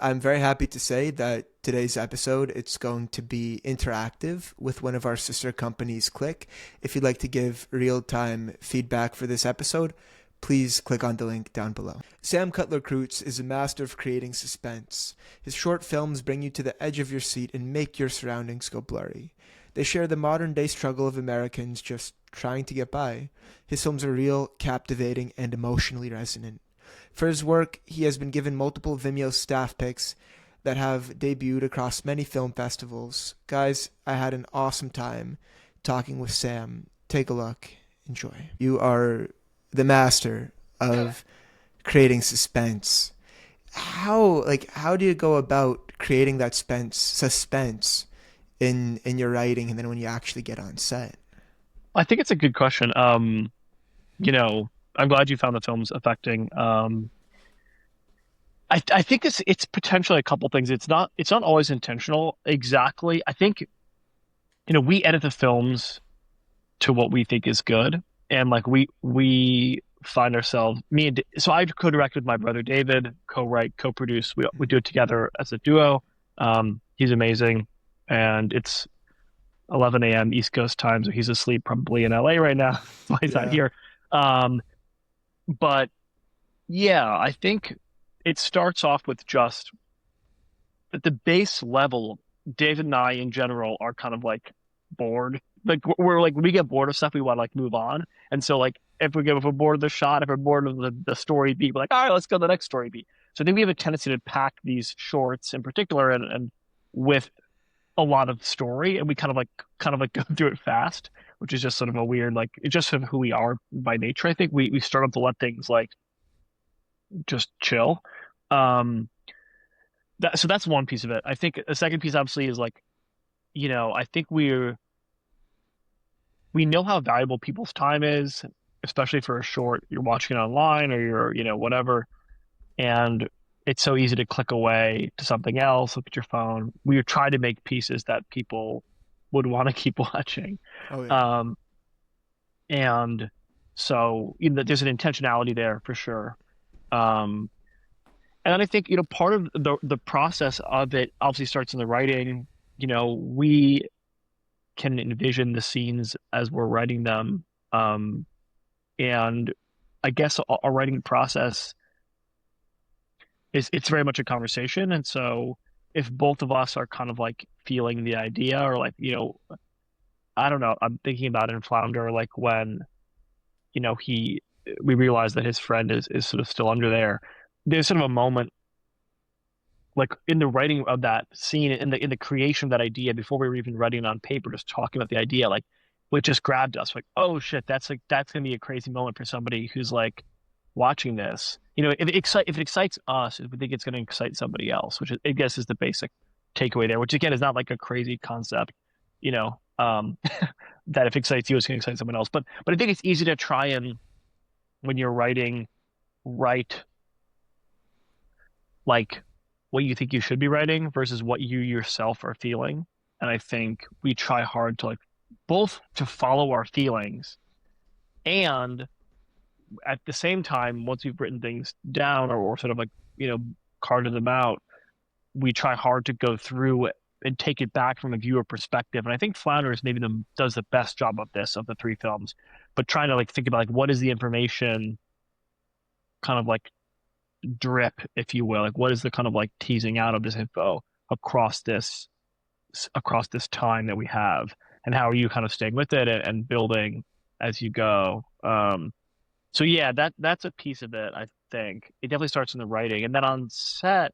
I'm very happy to say that today's episode it's going to be interactive with one of our sister companies, Click. If you'd like to give real-time feedback for this episode, please click on the link down below. Sam Cutler Kreutz is a master of creating suspense. His short films bring you to the edge of your seat and make your surroundings go blurry. They share the modern-day struggle of Americans just trying to get by. His films are real, captivating, and emotionally resonant. For his work, he has been given multiple Vimeo Staff Picks that have debuted across many film festivals. Guys, I had an awesome time talking with Sam. Take a look. Enjoy. You are the master of creating suspense. How do you go about creating that suspense in your writing and then when you actually get on set? I think it's a good question. I'm glad you found the films affecting. I think it's potentially a couple things. It's not always intentional exactly. I think, we edit the films to what we think is good. And like we find ourselves so I co-direct with my brother David, co-write, co-produce. We do it together as a duo. He's amazing. And it's 11 a.m. East Coast time, so he's asleep probably in LA right now. That's why he's not Yeah. here. Um, but yeah, I think it starts off with just at the base level. David and I, in general, are kind of like bored. Like we're like when we get bored of stuff, we want to like move on. And so like if we're bored of the shot, if we're bored of the story beat, we're like, all right, let's go to the next story beat. So I think we have a tendency to pack these shorts in particular and with a lot of story, and we kind of like go through it fast, which is just sort of a weird like it's just sort of who we are by nature. I think we start to let things like just chill. Um, so that's one piece of it. I think a second piece obviously is like, I think we know how valuable people's time is, especially for a short. You're watching it online or you're, whatever, and it's so easy to click away to something else, look at your phone. We try to make pieces that people would want to keep watching. Oh yeah. Um, and so, there's an intentionality there for sure. Um, and then I think, part of the process of it obviously starts in the writing. We can envision the scenes as we're writing them. And I guess our writing process it's very much a conversation. And so if both of us are kind of like feeling the idea or like, I don't know, I'm thinking about it in Flounder, like when, he we realize that his friend is sort of still under there. There's sort of a moment like in the writing of that scene, in the creation of that idea before we were even writing it on paper, just talking about the idea, like what just grabbed us, like, oh shit, that's gonna be a crazy moment for somebody who's like watching this. If it excites us, we think it's gonna excite somebody else, which I guess is the basic takeaway there, which again is not like a crazy concept, you know, um, that if it excites you, it's gonna excite someone else. But I think it's easy to try and when you're write like what you think you should be writing versus what you yourself are feeling. And I think we try hard to like both to follow our feelings and at the same time, once we've written things down or sort of like, carted them out, we try hard to go through it and take it back from a viewer perspective. And I think Flounders maybe does the best job of this of the three films, but trying to like think about like what is the information kind of like drip, if you will, like what is the kind of like teasing out of this info across this time that we have, and how are you kind of staying with it and building as you go. So yeah, that's a piece of it. I think it definitely starts in the writing, and then on set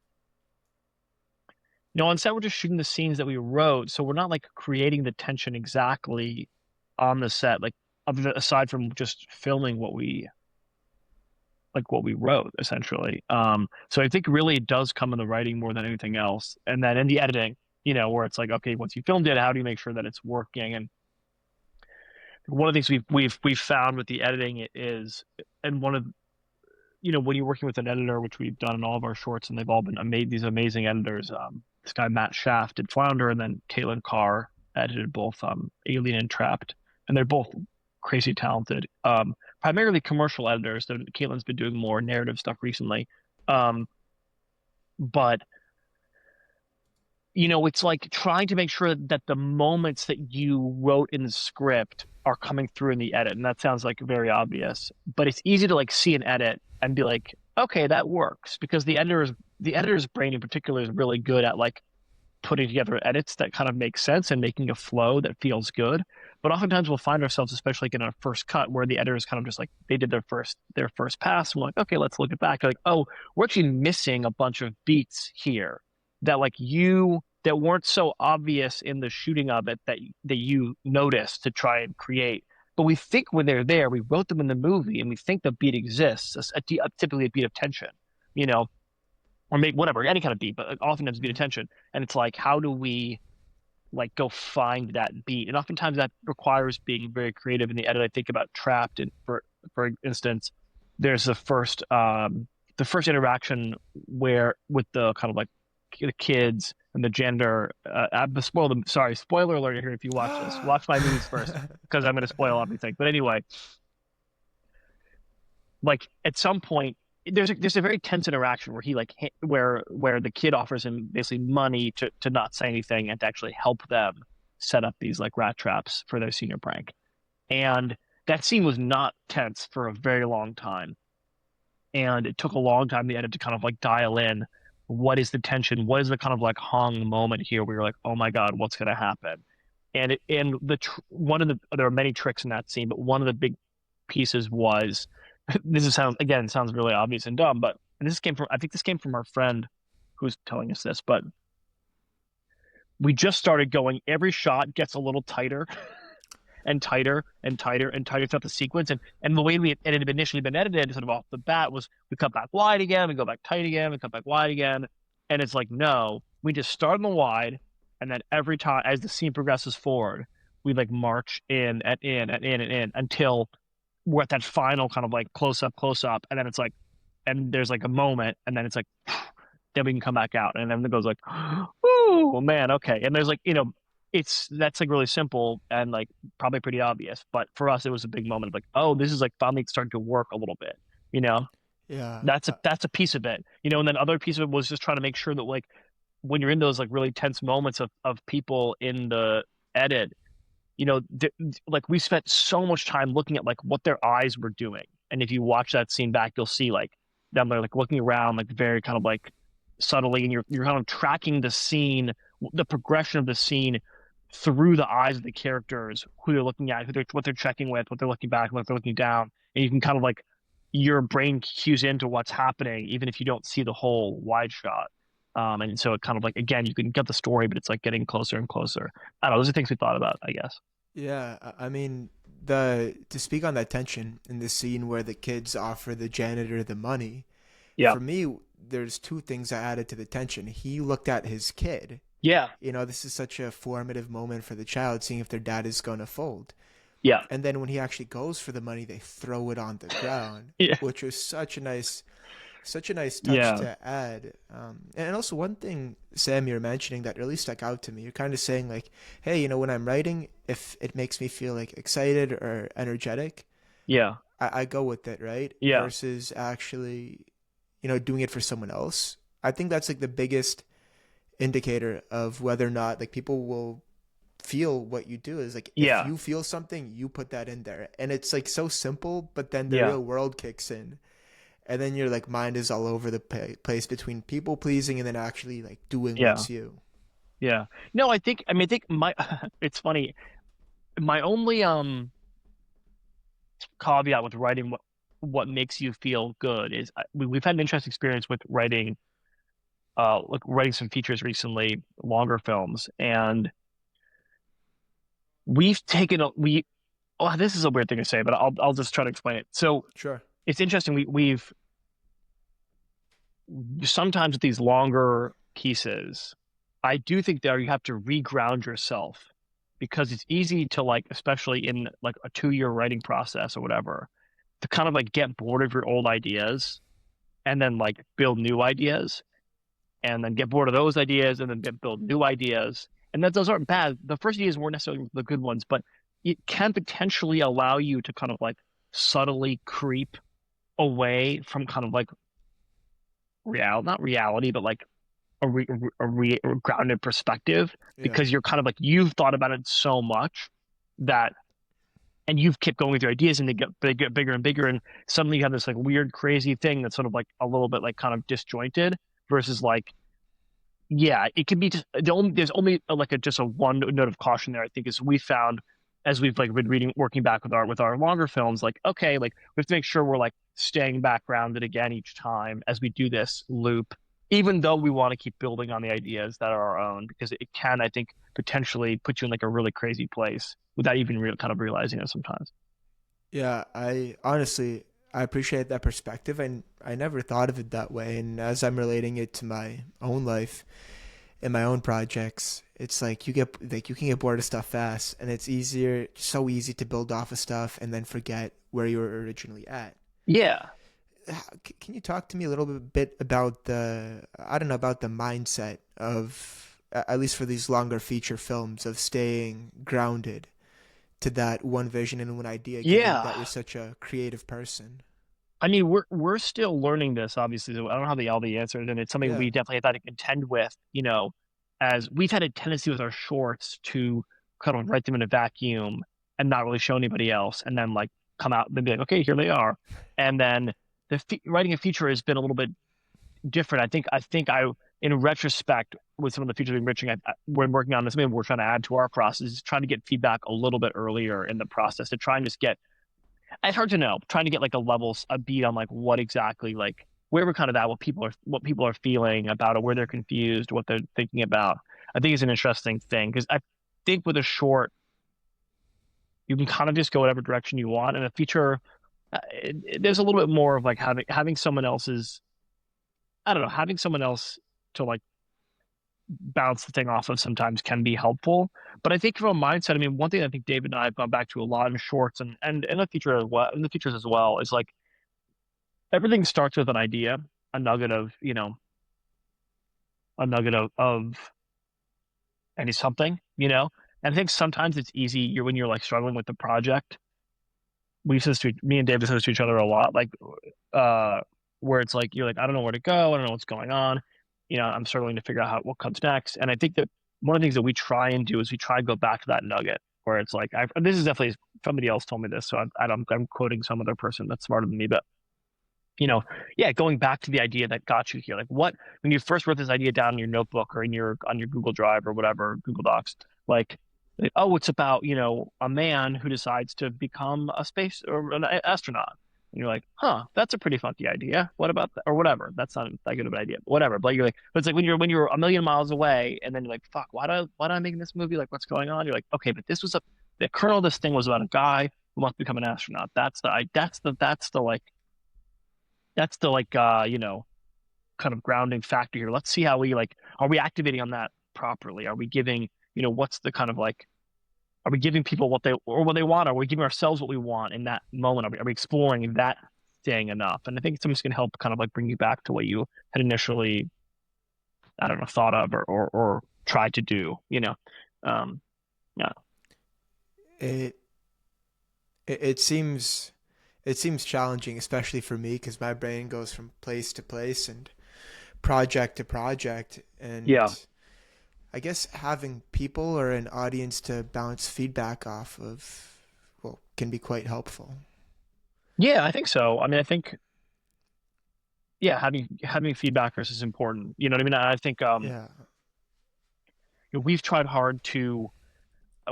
we're just shooting the scenes that we wrote, so we're not like creating the tension exactly on the set, like aside from just filming what we wrote essentially. So I think really it does come in the writing more than anything else, and then in the editing, where it's like, okay, once you filmed it, how do you make sure that it's working? And one of the things we've found with the editing is, and one of when you're working with an editor, which we've done in all of our shorts, and they've all been these amazing editors. This guy Matt Shaft did Flounder, and then Caitlin Carr edited both Alien and Trapped, and they're both crazy talented. Primarily commercial editors. Though Caitlin's been doing more narrative stuff recently. Um, but it's like trying to make sure that the moments that you wrote in the script are coming through in the edit. And that sounds like very obvious, but it's easy to like see an edit and be like, okay, that works because the editor's brain in particular is really good at like putting together edits that kind of make sense and making a flow that feels good. But oftentimes we'll find ourselves, especially like in our first cut, where the editor is kind of just like they did their first pass. And we're like, okay, let's look it back. Like, oh, we're actually missing a bunch of beats here that like you that weren't so obvious in the shooting of it that you noticed to try and create. But we think when they're there, we wrote them in the movie, and we think the beat exists, typically a beat of tension, you know, or maybe whatever, any kind of beat, but oftentimes beat of tension. And it's like, how do we like go find that beat? And oftentimes that requires being very creative in the edit. I think about Trapped, and for instance, there's the first interaction where with the kind of like the kids and the gender. Spoiler alert here if you watch this. Watch my movies first because I'm going to spoil everything. But anyway, like at some point there's a very tense interaction where he like where the kid offers him basically money to not say anything and to actually help them set up these like rat traps for their senior prank. And that scene was not tense for a very long time. And it took a long time the edit to kind of like dial in what is the tension, what is the kind of like hung moment here where you're like, oh my God, what's going to happen? One of the there are many tricks in that scene, but one of the big pieces was sounds really obvious and dumb, but I think this came from our friend who's telling us this, but we just started going, every shot gets a little tighter and tighter and tighter and tighter throughout the sequence. And the way it had initially been edited sort of off the bat was we cut back wide again, we go back tight again, we cut back wide again. And it's like, no, we just start in the wide, and then every time as the scene progresses forward, we like march in and in and in and in until we're at that final kind of like close up, and then it's like, and there's like a moment, and then it's like, then we can come back out, and then it goes like, oh man, okay, and there's like, that's like really simple and like probably pretty obvious, but for us it was a big moment of like, oh, this is like finally starting to work a little bit, you know. Yeah. That's a piece of it, and then other piece of it was just trying to make sure that like when you're in those like really tense moments of people in the edit, like we spent so much time looking at like what their eyes were doing. And if you watch that scene back, you'll see like them like looking around like very kind of like subtly, and you're kind of tracking the scene, the progression of the scene through the eyes of the characters, who they're looking at, what they're checking with, what they're looking back, what they're looking down. And you can kind of like your brain cues into what's happening, even if you don't see the whole wide shot. And so it kind of like, again, you can get the story, but it's like getting closer and closer. I don't know. Those are things we thought about, I guess. Yeah, I mean, the to speak on that tension in the scene where the kids offer the janitor the money, Yeah. for me, there's two things that added to the tension. He looked at his kid. Yeah. This is such a formative moment for the child, seeing if their dad is going to fold. Yeah. And then when he actually goes for the money, they throw it on the ground, Yeah. which was such a nice touch Yeah. to add. And also one thing, Sam, you're mentioning that really stuck out to me. You're kind of saying like, hey, when I'm writing, if it makes me feel like excited or energetic, Yeah. I go with it, right? Yeah. Versus actually, doing it for someone else. I think that's like the biggest indicator of whether or not like people will feel what you do is like if Yeah. you feel something, you put that in there. And it's like so simple, but then the Yeah. real world kicks in. And then your like mind is all over the place between people pleasing and then actually like doing Yeah. what's you. Yeah. No, I think my it's funny. My only caveat with writing what makes you feel good is we've had an interesting experience with writing like writing some features recently, longer films, and we've taken a we oh, this is a weird thing to say, but I'll just try to explain it. So Sure. it's interesting. We've sometimes with these longer pieces, I do think that you have to reground yourself because it's easy to like, especially in like a 2-year writing process or whatever, to kind of like get bored of your old ideas and then like build new ideas and then get bored of those ideas and then build new ideas. And that those aren't bad. The first ideas weren't necessarily the good ones, but it can potentially allow you to kind of like subtly creep away from kind of like not reality, but like a grounded perspective Yeah. because you're kind of like you've thought about it so much that and you've kept going with your ideas and they get bigger and bigger and suddenly you have this like weird crazy thing that's sort of like a little bit like kind of disjointed versus like yeah, it can be just there's only like a just a one note of caution there. I think is we found as we've like been reading, working back with our longer films, like okay, like we have to make sure we're like staying back grounded again each time as we do this loop, even though we want to keep building on the ideas that are our own because it can, I think, potentially put you in like a really crazy place without even real kind of realizing it sometimes. Yeah, I honestly I appreciate that perspective, and I never thought of it that way. And as I'm relating it to my own life and my own projects, it's like you can get bored of stuff fast, and it's so easy to build off of stuff and then forget where you were originally at. Yeah. Can you talk to me a little bit about I don't know, about the mindset of, at least for these longer feature films, of staying grounded to that one vision and one idea, given Yeah. that you're such a creative person? I mean, we're still learning this, obviously. So I don't have all the answers, and it's something Yeah. we definitely have had to contend with, as we've had a tendency with our shorts to kind of write them in a vacuum and not really show anybody else, and then like come out and be like, okay, here they are. And then writing a feature has been a little bit different. In retrospect, with some of the features we've been enriching, we're working on this. Maybe we're trying to add to our process, is trying to get feedback a little bit earlier in the process to try and just get it's hard to know. Trying to get like a beat on like what exactly like where we're kind of at, what people are feeling about it, where they're confused, what they're thinking about. I think it's an interesting thing because I think with a short, you can kind of just go whatever direction you want, and a feature, there's a little bit more of like having someone else's, I don't know, having someone else to like bounce the thing off of sometimes can be helpful. But I think from a mindset, I mean, one thing I think David and I have gone back to a lot in shorts and in the feature as well, in the features as well, is like everything starts with an idea, a nugget of, a nugget of any something, And I think sometimes it's easy when you're like struggling with the project. Me and David says to each other a lot, like uh where it's like you're like, I don't know where to go, I don't know what's going on. I'm struggling to figure out what comes next. And I think that one of the things that we try and do is we try and go back to that nugget where it's like this is definitely somebody else told me this, so I'm quoting some other person that's smarter than me, but you know, yeah, going back to the idea that got you here. Like what when you first wrote this idea down in your notebook or in your on your Google Drive or whatever, Google Docs, oh, it's about, a man who decides to become a space or an astronaut. And you're like, huh, that's a pretty funky idea. What about that? Or whatever. That's not that good of an idea. But whatever. But you're like, but it's like when you're a million miles away and then you're like, fuck, why do I make this movie? Like, what's going on? You're like, okay, but the kernel of this thing was about a guy who wants to become an astronaut. That's the like kind of grounding factor here. Let's see how we like are we activating on that properly? Are we giving, what's the kind of like are we giving people what they want? Are we giving ourselves what we want in that moment? Are we exploring that thing enough? And I think it's just going to help kind of like bring you back to what you had initially, I don't know, thought of or tried to do, yeah. It it seems challenging, especially for me, because my brain goes from place to place and project to project, Yeah. and I guess having people or an audience to bounce feedback off of, well, can be quite helpful. Yeah, I think so. I mean, I think, yeah, having feedback is important. You know what I mean? I think, Yeah, we've tried hard to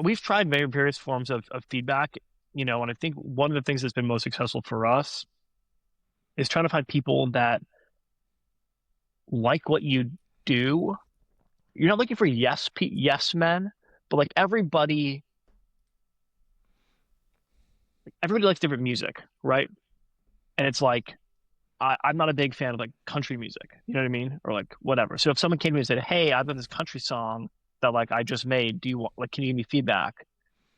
we've tried various forms of feedback, and I think one of the things that's been most successful for us is trying to find people that like what you do. You're not looking for yes men, but like everybody likes different music, right? And it's like I'm not a big fan of like country music, you know what I mean, or like whatever. So if someone came to me and said, "Hey, I've got this country song that like I just made. Do you want like can you give me feedback?"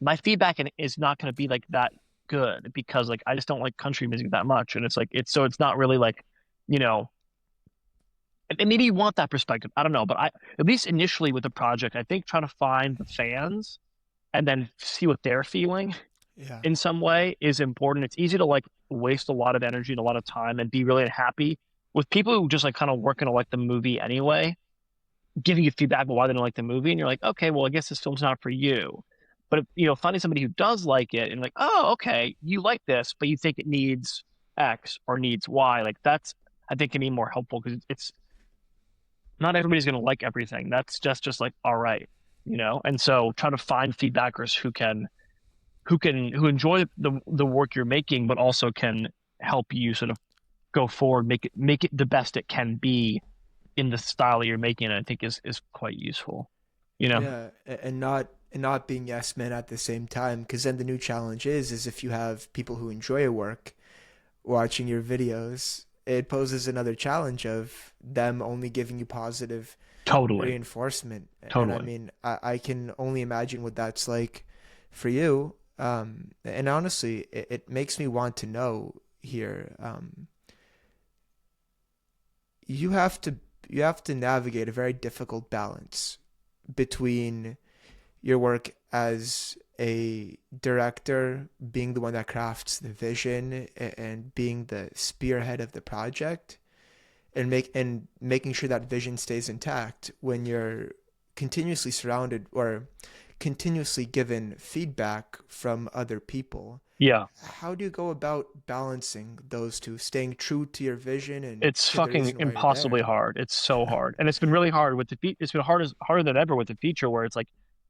My feedback is not going to be like that good because like I just don't like country music that much, and it's not really like, you know, and maybe you want that perspective. I don't know, but I at least initially with the project, I think trying to find the fans and then see what they're feeling yeah, in some way is important. It's easy to like waste a lot of energy and a lot of time and be really unhappy with people who just like kind of work into like the movie anyway. giving you feedback about why they don't like the movie, and you're like, okay, well, I guess this film's not for you. But if, finding somebody who does like it and like, oh, okay, you like this, but you think it needs X or needs Y, like that's I think can be more helpful because it's not everybody's going to like everything. That's just like all right, And so try to find feedbackers who enjoy the work you're making, but also can help you sort of go forward, make it the best it can be in the style that you're making. I think is quite useful. You know, Yeah, and not being yes men at the same time, because then the new challenge is if you have people who enjoy your work watching your videos, it poses another challenge of them only giving you positive totally, reinforcement. And I totally. mean, I can only imagine what that's like for you. And honestly, it makes me want to know here. You have to you have to navigate a very difficult balance between your work as a director, being the one that crafts the vision and being the spearhead of the project, and making sure that vision stays intact when you're continuously surrounded or continuously given feedback from other people. Yeah, How do you go about balancing those two, staying true to your vision and it's to the fucking reason why you're impossibly there? hard. It's so hard, and it's been really hard with it's been harder than ever with the feature, where it's like,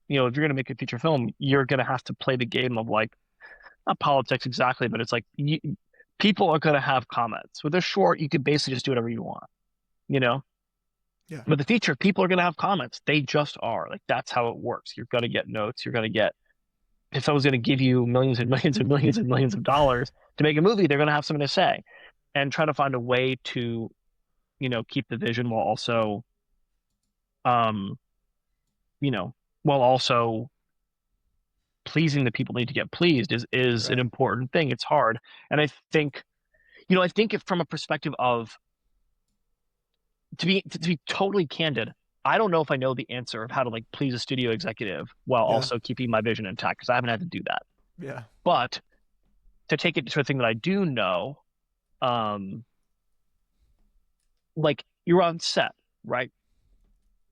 if you're gonna make a feature film, you're gonna have to play the game of like not politics exactly, but it's like people are gonna have comments. With a short, you can basically just do whatever you want, you know. Yeah, But the feature, people are gonna have comments. They just are like that's how it works. You're gonna get notes. You're gonna get if someone's gonna give you millions and millions and millions and millions of dollars to make a movie, they're gonna have something to say, and try to find a way to keep the vision um, you know, while also pleasing the people need to get pleased is an right. important thing. It's hard. And I think if from a perspective of to be totally candid, I don't know if I know the answer of how to like please a studio executive while Yeah, also keeping my vision intact because I haven't had to do that. yeah, But to take it to a thing that I do know, um, like you're on set, right?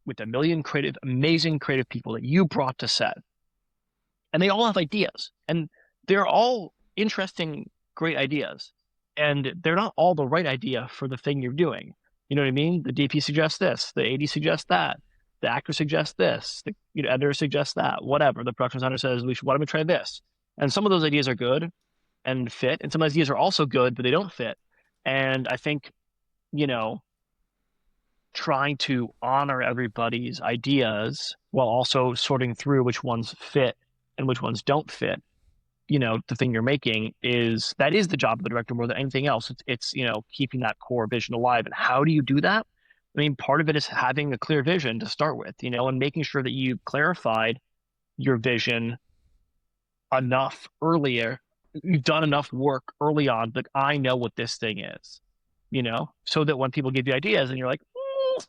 With a million amazing creative people that you brought to set and they all have ideas and they're all interesting great ideas and they're not all the right idea for the thing you're doing. You know what I mean? The DP suggests this, the AD suggests that, the actor suggests this, the editor suggests that, whatever. The production designer says we should why don't we try this, and some of those ideas are good and fit and some of those ideas are also good but they don't fit. And I think you know trying to honor everybody's ideas while also sorting through which ones fit and which ones don't fit, the thing you're making is the job of the director more than anything else. It's keeping that core vision alive. And how do you do that? I mean, part of it is having a clear vision to start with, and making sure that you clarified your vision enough earlier. You've done enough work early on that I know what this thing is, so that when people give you ideas and you're like,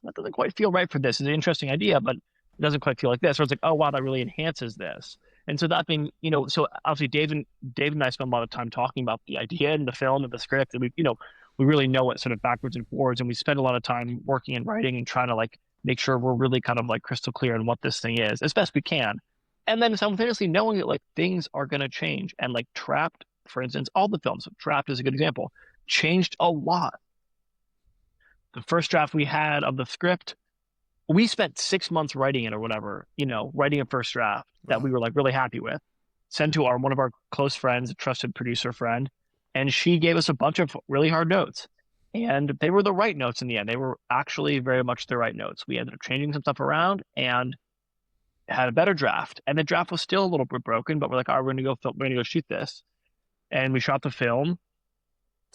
that doesn't quite feel right for this. It's an interesting idea, but it doesn't quite feel like this. Or it's like, oh wow, that really enhances this. And so that being, so obviously Dave and I spend a lot of time talking about the idea and the film and the script, and we really know it sort of backwards and forwards, and we spend a lot of time working and writing and trying to like make sure we're really kind of like crystal clear on what this thing is as best we can. And then simultaneously knowing that like things are going to change and like Trapped, for instance, all the films, Trapped is a good example, changed a lot. The first draft we had of the script, we spent 6 months writing it or whatever, writing a first draft that we Wow. were like really happy with. Sent to our one of our close friends, a trusted producer friend, and she gave us a bunch of really hard notes. And they were the right notes in the end. They were actually very much the right notes. We ended up changing some stuff around and had a better draft. And the draft was still a little bit broken, but we're like, all right, we're gonna go shoot this. And we shot the film.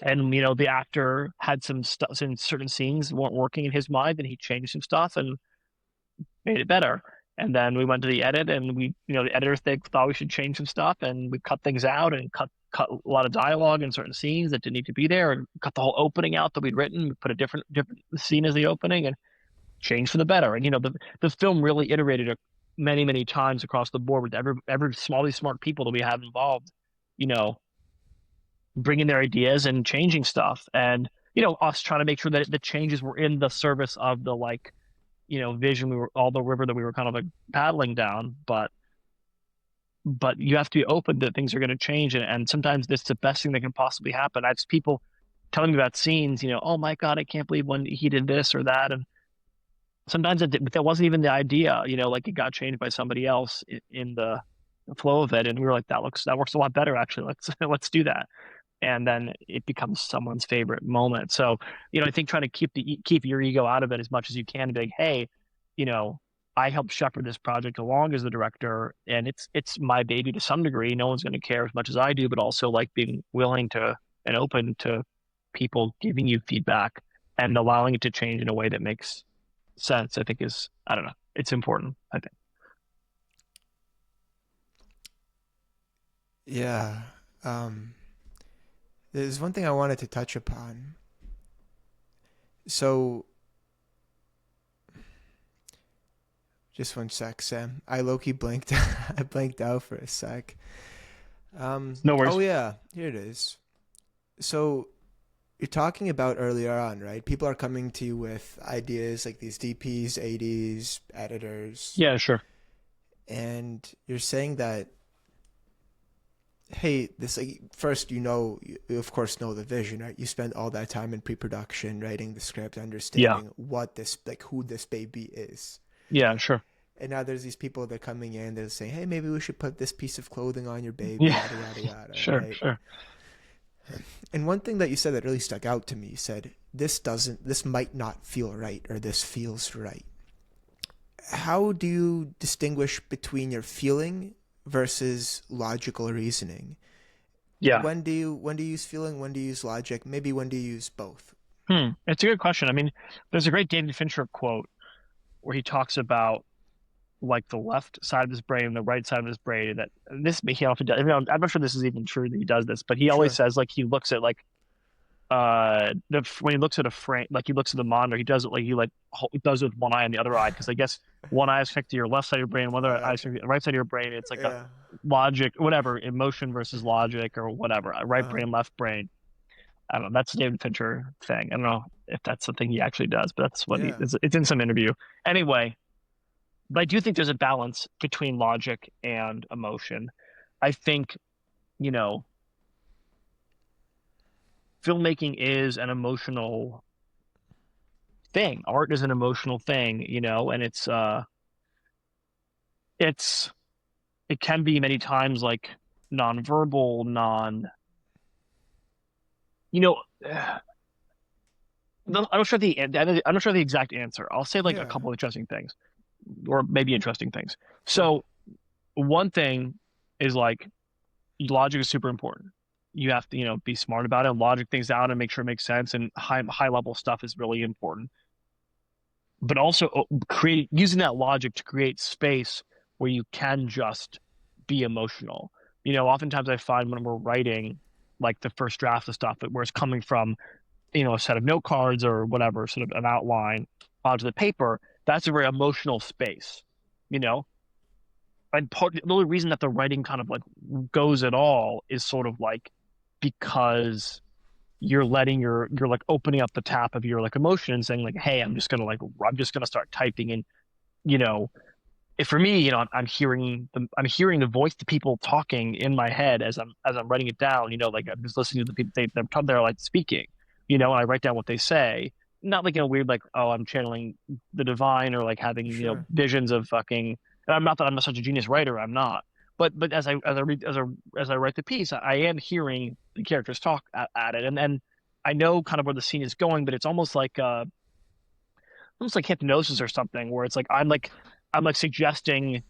And the actor had some stuff in certain scenes weren't working in his mind, and he changed some stuff and made it better. And then we went to the edit, and the editors they thought we should change some stuff, and we cut things out and cut a lot of dialogue in certain scenes that didn't need to be there, and cut the whole opening out that we'd written. We put a different scene as the opening, and changed for the better. And the film really iterated many times across the board with every all these smart people that we have involved. You know, bringing their ideas and changing stuff, and us trying to make sure that the changes were in the service of the like vision, we were all the river that we were kind of like paddling down, but you have to be open that things are going to change, and sometimes that's the best thing that can possibly happen. I've people telling me about scenes, oh my God, I can't believe when he did this or that, and sometimes that wasn't even the idea, like it got changed by somebody else in the flow of it, and we were like, that works a lot better actually. Let's do that, and then it becomes someone's favorite moment. So, I think trying to keep your ego out of it as much as you can, and be like, hey, you know, I helped shepherd this project along as the director, and it's my baby to some degree. No one's going to care as much as I do, but also like being willing to and open to people giving you feedback and allowing it to change in a way that makes sense, I think is, I don't know, it's important, I think. Yeah. Um, there's one thing I wanted to touch upon. So, just one sec, Sam. I low-key blanked. I blanked out for a sec. No Oh worries. yeah, here it is. So you're talking about earlier on, right? People are coming to you with ideas like these DPs, ADs, editors, Yeah, sure. and you're saying that, hey, this like first you of course know the vision, right? You spend all that time in pre-production, writing the script, Yeah. understanding what this like who this baby is. Yeah, sure. And now there's these people that are coming in, they're saying, hey, maybe we should put this piece of clothing on your baby, Yeah. yada yada yada, Sure, right? sure. And one thing that you said that really stuck out to me, you said, this might not feel right, or this feels right. How do you distinguish between your feeling versus logical reasoning? Yeah. When do you use feeling? When do you use logic? Maybe when do you use both? It's a good question. I mean, there's a great David Fincher quote where he talks about like the left side of his brain and the right side of his brain. And that this he often does. I'm not sure this is even true that he does this, but he always Sure. says like he looks at like when he looks at a frame, like he looks at the monitor, he does it like he does it with one eye and the other eye, because I guess one eye is connected to your left side of your brain, one other eye is Okay. connected to the right side of your brain. It's like a Yeah. logic, whatever, emotion versus logic or whatever, right Uh, brain, left brain. I don't know. That's a David Fincher thing. I don't know if that's something he actually does, but that's what yeah. it's in some interview. Anyway, but I do think there's a balance between logic and emotion. I think, you know, filmmaking is an emotional thing. Art is an emotional thing, and it's it can be many times like nonverbal, you know, I'm not sure I'm not sure the exact answer. I'll say like a Yeah. couple of interesting things, or maybe interesting things. Sure. So one thing is like logic is super important. You have to, be smart about it, logic things out, and make sure it makes sense. And high level stuff is really important. But also create using that logic to create space where you can just be emotional. Oftentimes I find when we're writing like the first draft of stuff, where it's coming from, a set of note cards or whatever, sort of an outline onto the paper, that's a very emotional space, you know? And the only reason that the writing kind of like goes at all is sort of like because you're like opening up the tap of your like emotion and saying like, hey, I'm just gonna start typing, and you know if for me, I'm hearing the voice, the people talking in my head as I'm writing it down. Like I'm just listening to the people, they're like speaking, and I write down what they say. Not like in a weird like, oh, I'm channeling the divine, or like having Sure. visions of fucking. And I'm not that I'm such a genius writer. I'm not. But as I read as I write the piece, I am hearing the characters talk at it, and I know kind of where the scene is going. But it's almost like hypnosis or something, where it's like I'm like suggesting,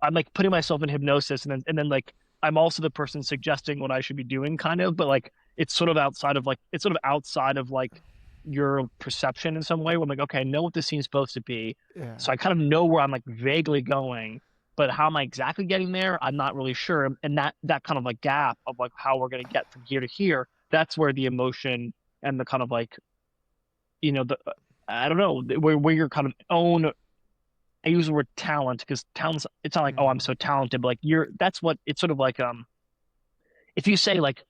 I'm like putting myself in hypnosis, and then like I'm also the person suggesting what I should be doing, kind of. But like it's sort of outside of like your perception in some way. Where I'm like, okay, I know what this scene's supposed to be, Yeah. so I kind of know where I'm like vaguely going. But how am I exactly getting there? I'm not really sure. And that kind of like gap of like how we're gonna get from here to here, that's where the emotion and the kind of like the I don't know, where your kind of own, I use the word talent because talent's, it's not like, oh, I'm Mm. so talented, but like that's what it's sort of like, if you say like,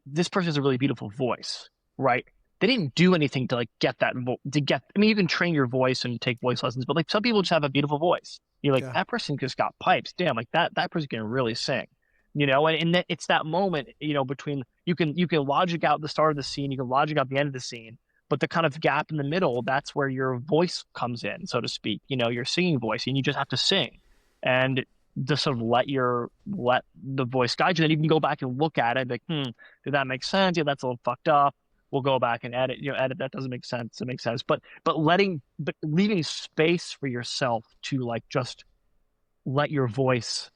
this person has a really beautiful voice, right? they didn't do anything to like get that to get. I mean, you can train your voice and take voice lessons, but like some people just have a beautiful voice. You're like, Yeah. that person just got pipes. Damn, like that person can really sing. And that it's that moment, between you can logic out the start of the scene, you can logic out the end of the scene, but the kind of gap in the middle, that's where your voice comes in, so to speak, your singing voice, and you just have to sing. And just sort of let the voice guide you. Then you can go back and look at it, like, did that make sense? Yeah, that's a little fucked up. We'll go back and edit that doesn't make sense. It makes sense. But leaving space for yourself to like just let your voice,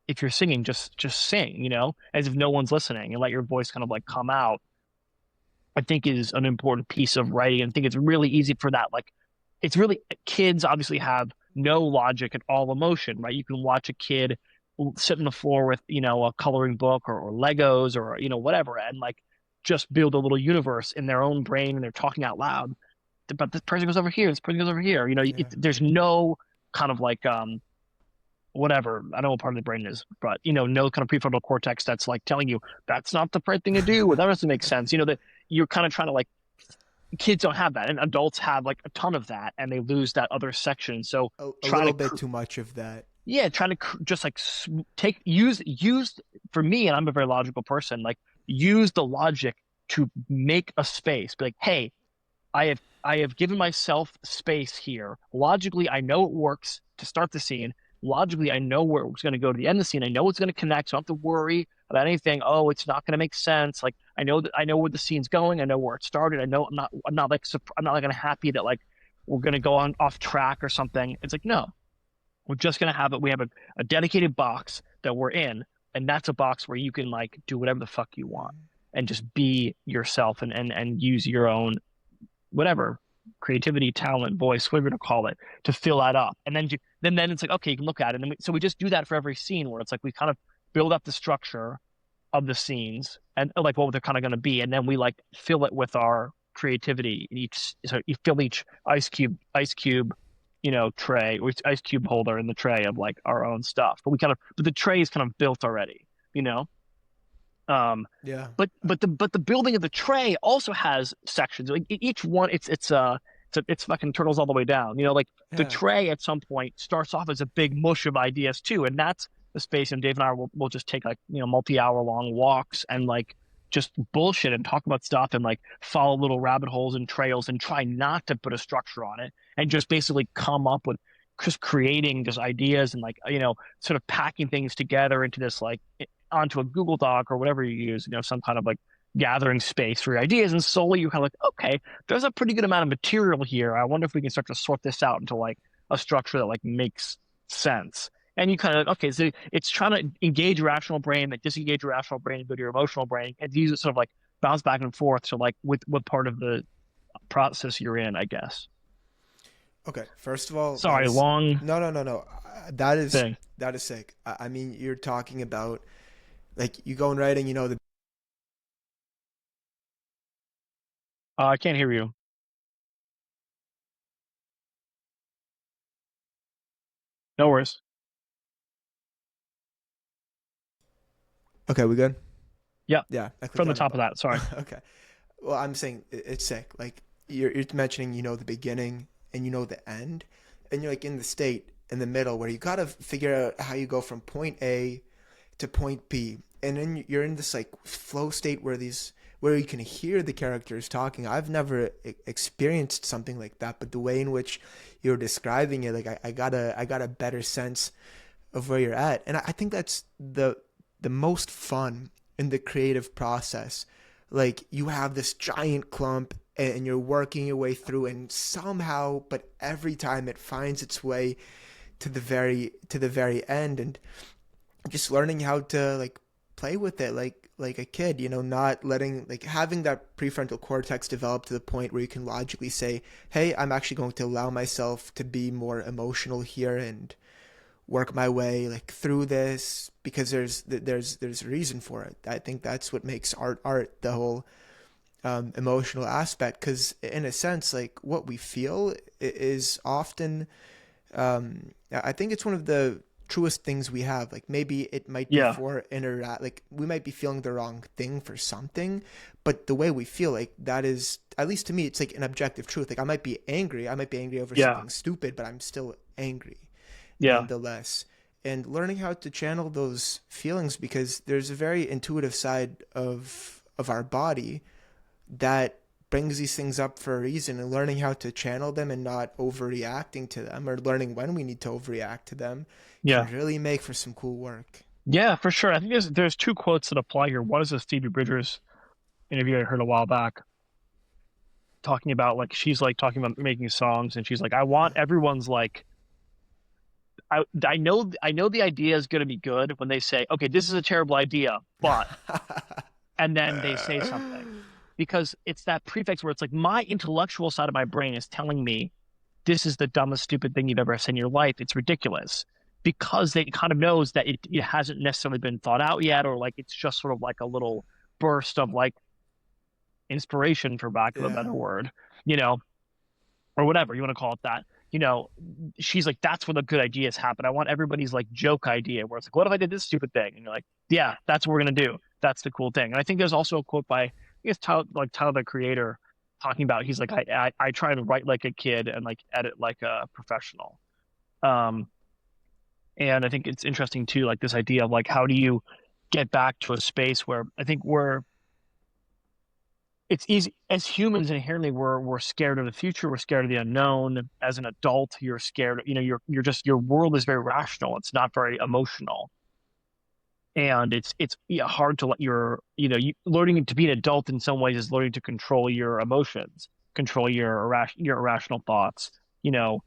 if you're singing, just sing, as if no one's listening, and let your voice kind of like come out, I think is an important piece of writing. And I think it's really easy for that. Like, it's really, kids obviously have no logic and all emotion, right? You can watch a kid sit on the floor with, a coloring book or Legos or, whatever, and like just build a little universe in their own brain, and they're talking out loud. But this person goes over here, this person goes over here. Yeah. There's no kind of like, whatever. I don't know what part of the brain is, but no kind of prefrontal cortex that's like telling you that's not the right thing to do, or that doesn't make sense. That you're kind of trying to like, kids don't have that, and adults have like a ton of that, and they lose that other section. So A trying little to, bit too much of that. yeah, trying to just like take use for me, and I'm a very logical person. Like, use the logic to make a space. Be like, hey, I have given myself space here. Logically, I know it works to start the scene. Logically, I know where it's going to go to the end of the scene. I know it's going to connect, so I don't have to worry about anything. Oh, it's not going to make sense. Like, I know where the scene's going. I know where it started. I know I'm not like happy that like we're going to go on off track or something. It's like, no, we're just going to have it. We have a dedicated box that we're in, and that's a box where you can like do whatever the fuck you want and just be yourself, and use your own whatever creativity, talent, voice, whatever to call it, to fill that up. And then it's like, okay, you can look at it. And so we just do that for every scene, where it's like we kind of build up the structure of the scenes and like what they're kind of going to be, and then we like fill it with our creativity. So you fill each ice cube, tray, or ice cube holder in the tray of like our own stuff. But the tray is kind of built already, you know. Yeah. But the building of the tray also has sections. Like each one, it's fucking turtles all the way down. Like the Yeah. tray at some point starts off as a big mush of ideas too, and that's the space. And Dave and I will just take like multi-hour long walks and like just bullshit and talk about stuff and like follow little rabbit holes and trails and try not to put a structure on it and just basically come up with just creating just ideas and like sort of packing things together into this like onto a Google Doc or whatever you use, some kind of like gathering space for your ideas. And slowly you're kind of like, okay, there's a pretty good amount of material here. I wonder if we can start to sort this out into like a structure that like makes sense. And you kind of, okay, so it's trying to engage your rational brain, like disengage your rational brain and go to your emotional brain and use it sort of like bounce back and forth. So like with what part of the process you're in, I guess. Okay. First of all, Sorry, that's long no, no, no, no. That is thing. that is sick. I mean, you're talking about like you go and writing, the I can't hear you. No worries. Okay, we good? Yeah, Yeah, I clicked from the on the top of button. that. Sorry. Okay. Well, I'm saying it's sick. Like you're mentioning, the beginning and the end, and you're like in the state in the middle where you gotta figure out how you go from point A to point B, and then you're in this like flow state where you can hear the characters talking. I've never experienced something like that, but the way in which you're describing it, like I got a better sense of where you're at, and I think that's the most fun in the creative process. Like you have this giant clump and you're working your way through, and somehow, but every time it finds its way to the very end, and just learning how to like play with it like a kid, not letting, like, having that prefrontal cortex develop to the point where you can logically say, hey, I'm actually going to allow myself to be more emotional here and work my way like through this, because there's a reason for it. I think that's what makes art, the whole emotional aspect, because in a sense, like, what we feel is often, I think it's one of the truest things we have. Like maybe it might be Yeah. for like we might be feeling the wrong thing for something, but the way we feel, like that is, at least to me, it's like an objective truth. Like I might be angry over Yeah. something stupid, but I'm still angry Yeah. nonetheless. And learning how to channel those feelings, because there's a very intuitive side of our body that brings these things up for a reason, and learning how to channel them and not overreacting to them, or learning when we need to overreact to them, can Yeah. really make for some cool work. Yeah, for sure. I think there's two quotes that apply here. One is a Stevie Bridgers interview I heard a while back, talking about like she's like talking about making songs, and she's like, I want everyone's like I know the idea is going to be good when they say, okay, this is a terrible idea, but, and then they say something, because it's that prefix where it's like my intellectual side of my brain is telling me this is the dumbest, stupid thing you've ever said in your life. It's ridiculous, because it kind of knows that it hasn't necessarily been thought out yet, or like it's just sort of like a little burst of like inspiration, for lack of a Yeah. better word, you know, or whatever you want to call it that. You know, she's like, that's where the good ideas happen. I want everybody's like joke idea where it's like, what if I did this stupid thing? And you're like, yeah, that's what we're gonna do. That's the cool thing. And I think there's also a quote by, I guess, Tyler the Creator, talking about, he's like, I try to write like a kid and like edit like a professional. Um, and I think it's interesting too, like this idea of like, how do you get back to a space where I think it's easy as humans, inherently we're scared of the future, we're scared of the unknown. As an adult, you're scared, you know, you're just, your world is very rational, it's not very emotional. And it's yeah, hard to let your, you know, learning to be an adult in some ways is learning to control your emotions, control your irrational thoughts, you know.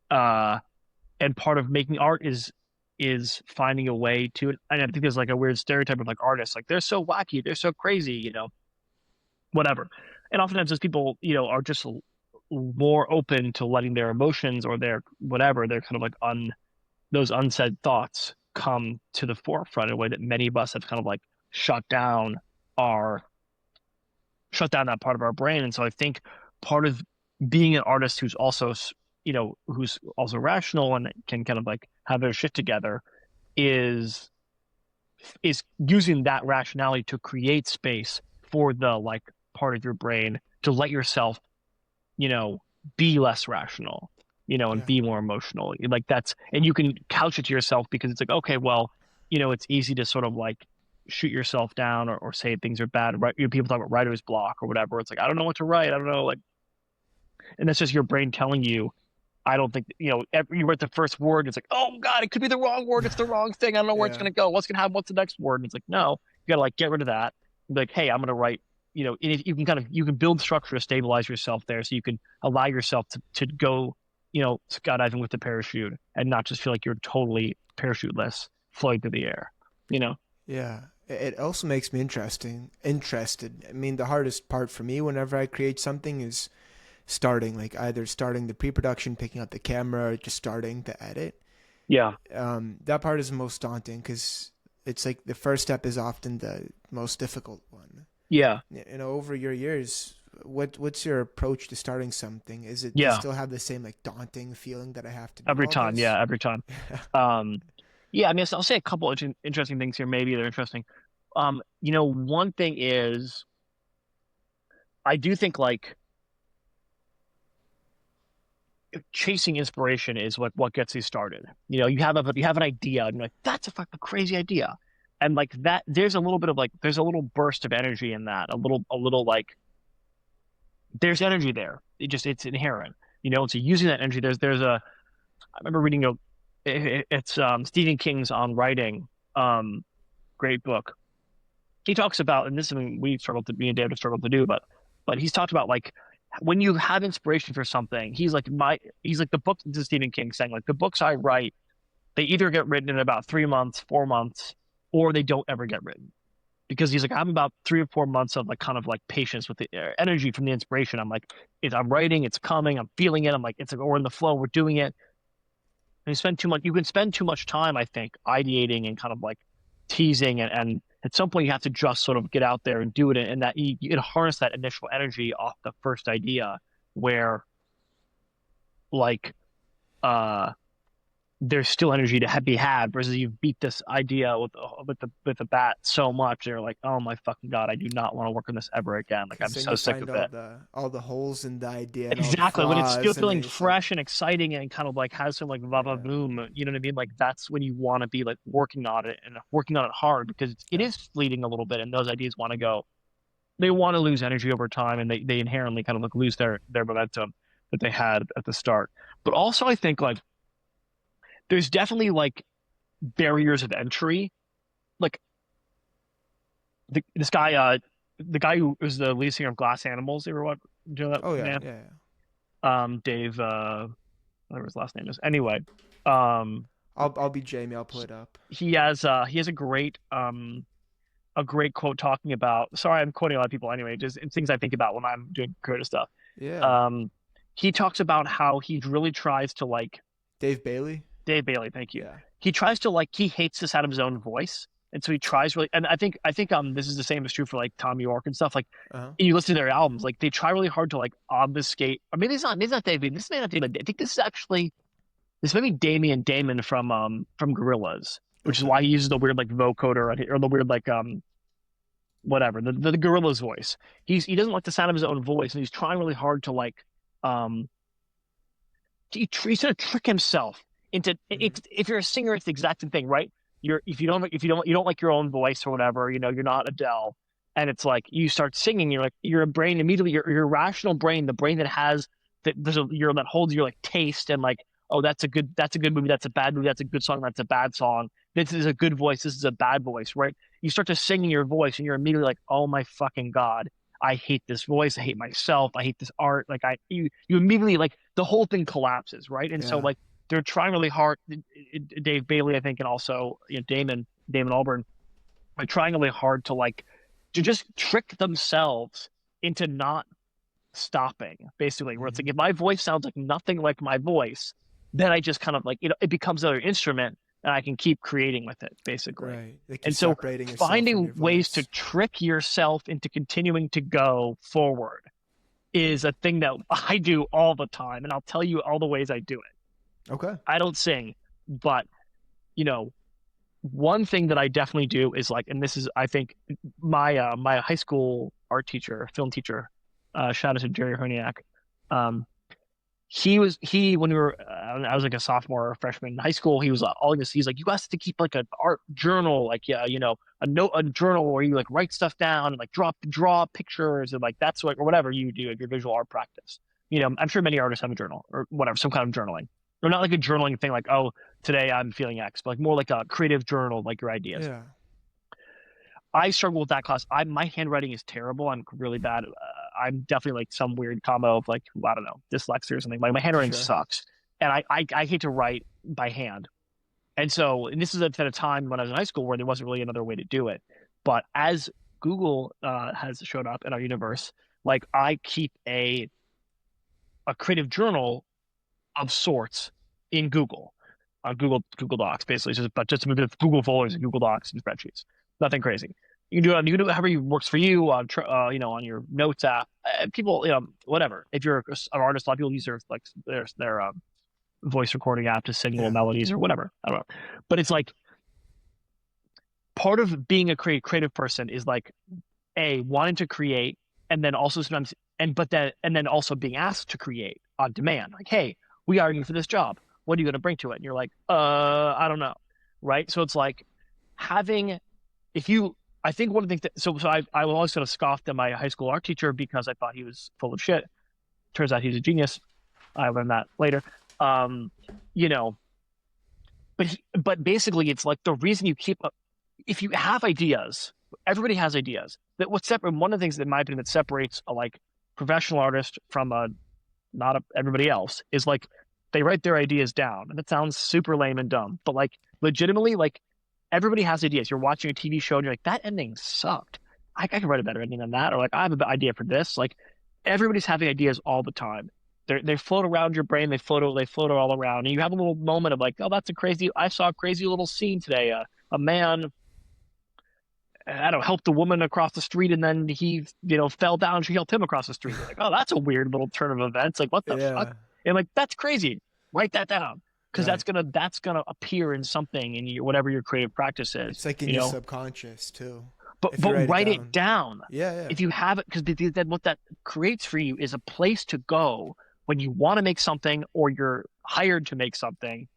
And part of making art is finding a way to, and I think there's like a weird stereotype of like artists, like they're so wacky, they're so crazy, you know, whatever. And oftentimes those people, you know, are just more open to letting their emotions or their whatever, they're kind of like those unsaid thoughts come to the forefront in a way that many of us have kind of like shut down our shut down that part of our brain. And so I think part of being an artist who's also, you know, who's also rational and can kind of like have their shit together is using that rationality to create space for the like part of your brain to let yourself, you know, be less rational, you know, and Yeah. be more emotional. Like that's, and you can couch it to yourself because it's like, okay, well, you know, it's easy to sort of like shoot yourself down, or say things are bad. Right? You know, people talk about writer's block or whatever. It's like, I don't know what to write. I don't know. Like, and that's just your brain telling you, I don't think, you know, you write the first word, it's like, oh God, it could be the wrong word. It's the wrong thing. I don't know where it's Yeah. going to go. What's going to happen? What's the next word? And it's like, no, you got to like get rid of that. Be like, hey, I'm going to write, you know, and if you can kind of, you can build structure to stabilize yourself there. So you can allow yourself to go, you know, skydiving with the parachute and not just feel like you're totally parachuteless floating through the air, you know? Yeah. It also makes me interested. I mean, the hardest part for me whenever I create something is starting, like either starting the pre-production, picking up the camera, or just starting to edit. Yeah. That part is the most daunting, because it's like the first step is often the most difficult one. Yeah. You know, over your years, what's your approach to starting something? Is it, do you Yeah. still have the same like daunting feeling that I have to do Every all time. this? Yeah. Every time. Um, yeah. I mean, I'll say a couple of interesting things here. Maybe they're interesting. You know, one thing is, I do think like chasing inspiration is what gets you started. You know, you have an idea and you're like, that's a fucking crazy idea. And like that, there's a little bit of like, there's a little burst of energy in that, a little like, there's energy there. It's inherent, you know. And so using that energy, I remember reading it's Stephen King's On Writing, great book. He talks about, and this is something me and David have struggled to do, but he's talked about like when you have inspiration for something, he's like the book, this is Stephen King saying, like the books I write, they either get written in about 3 months, 4 months, or they don't ever get written. Because he's like, I'm about 3 or 4 months of like kind of like patience with the energy from the inspiration. I'm like, I'm writing, it's coming, I'm feeling it. I'm like, it's like, we're in the flow, we're doing it. And you can spend too much time, I think, ideating and kind of like teasing, and at some point you have to just sort of get out there and do it, and that you can harness that initial energy off the first idea, where like uh there's still energy to be had versus you beat this idea with the bat so much they're like, oh my fucking god, I do not want to work on this ever again. Like Because I'm then so you sick find of it. all the holes in the idea and all the Exactly. When it's still flaws, and then feeling you just like, fresh and exciting and kind of like has some like va va yeah, boom, you know what I mean? Like that's when you want to be like working on it and working on it hard because it yeah, is fleeting a little bit and those ideas want to go. They want to lose energy over time and they inherently kind of like lose their momentum that they had at the start. But also I think like there's definitely like barriers of entry. Like this guy, the guy who was the lead singer of Glass Animals. You ever what? Do you know that oh yeah, man? yeah, yeah. Dave. Whatever his last name is. Anyway, um, I'll be Jamie. I'll pull it up. he has a great quote talking about. Sorry, I'm quoting a lot of people anyway. Just things I think about when I'm doing creative stuff. Yeah, Um, he talks about how he really tries to like Dave Bailey. Dave Bailey. Thank you. Yeah. He tries to like he hates the sound of his own voice. And so he tries really, and I think this is the same as true for like Tom York and stuff. Like Uh-huh. you listen to their albums, like they try really hard to like obfuscate. Or maybe it's not David. This may not be. I think this is actually this may be Damon from Gorillaz, which is Okay. why he uses the weird like vocoder or the weird like whatever the Gorillaz voice. He doesn't like the sound of his own voice, and he's trying really hard to like um he's trying to trick himself into Hmm. if you're a singer, it's the exact same thing, right? You're if you don't like your own voice or whatever, you're not Adele, and it's like you start singing, you're like your brain immediately, your rational brain, the brain that has that holds your like taste and like, oh, that's a good movie, that's a bad movie, that's a good song, that's a bad song. This is a good voice, this is a bad voice, right? You start to sing in your voice, and you're immediately like, oh my fucking god, I hate this voice, I hate myself, I hate this art. Like you immediately like the whole thing collapses, right? And so Yeah. like they're trying really hard. Dave Bailey, I think, and also Damon Albarn, are trying really hard to like to just trick themselves into not stopping, basically. Where it's like Hmm. if my voice sounds like nothing like my voice, then I just kind of like it becomes another instrument, and I can keep creating with it, basically. Right. They keep And so separating yourself from finding your ways to voice. trick yourself into continuing to go forward is a thing that I do all the time, and I'll tell you all the ways I do it. Okay. I don't sing, but you know, one thing that I definitely do is like, and this is, I think, my high school art teacher, film teacher, shout out to Jerry Herniak. Um, he when we were I was like a sophomore or freshman in high school. He was all this. He's like, you guys have to keep like an art journal, like yeah, a journal where you like write stuff down and like draw pictures and like that's like or whatever you do at your visual art practice. I'm sure many artists have a journal or whatever, some kind of journaling, or not like a journaling thing like, oh, today I'm feeling X, but like more like a creative journal, like your ideas. Yeah. I struggle with that class. My handwriting is terrible. I'm really bad. I'm definitely like some weird combo of like, I don't know, dyslexia or something. Like my handwriting Sure. sucks, and I hate to write by hand. And this is at a time when I was in high school where there wasn't really another way to do it. But as Google has showed up in our universe, like I keep a creative journal of sorts in Google, on Google Docs, basically. Just with Google folders and Google Docs and spreadsheets. Nothing crazy. You can do it however it works for you on on your notes app. People, whatever. If you're an artist, a lot of people use their voice recording app to sing little Yeah. melodies or whatever. I don't know, but it's like part of being a creative person is like wanting to create, and then also sometimes and then also being asked to create on demand. Like, hey, we are you for this job. What are you going to bring to it? And you're like, I don't know, right? So it's like having if you. I think one of the things I was always sort of scoffed at my high school art teacher because I thought he was full of shit. Turns out he's a genius. I learned that later. Um, you know, but basically, it's like the reason you keep if you have ideas, everybody has ideas. That what's separate. One of the things that in my opinion that separates a like professional artist from a not everybody else is like they write their ideas down, and it sounds super lame and dumb, but like legitimately, like everybody has ideas. You're watching a TV show and you're like, that ending sucked. I can write a better ending than that, or like I have an idea for this. Like everybody's having ideas all the time. They float around your brain. They float all around, and you have a little moment of like, oh, that's a crazy. I saw a crazy little scene today. A man, I don't know, helped a woman across the street, and then he, fell down. She helped him across the street. You're like, oh, that's a weird little turn of events. Like, what the fuck? Yeah. And like, that's crazy. Write that down. because Right. that's gonna appear in something in your whatever your creative practice is, It's like in you your know. subconscious too, But if you write it write it down. down. Yeah, yeah. If you have it, because then what that creates for you is a place to go when you want to make something or you're hired to make something,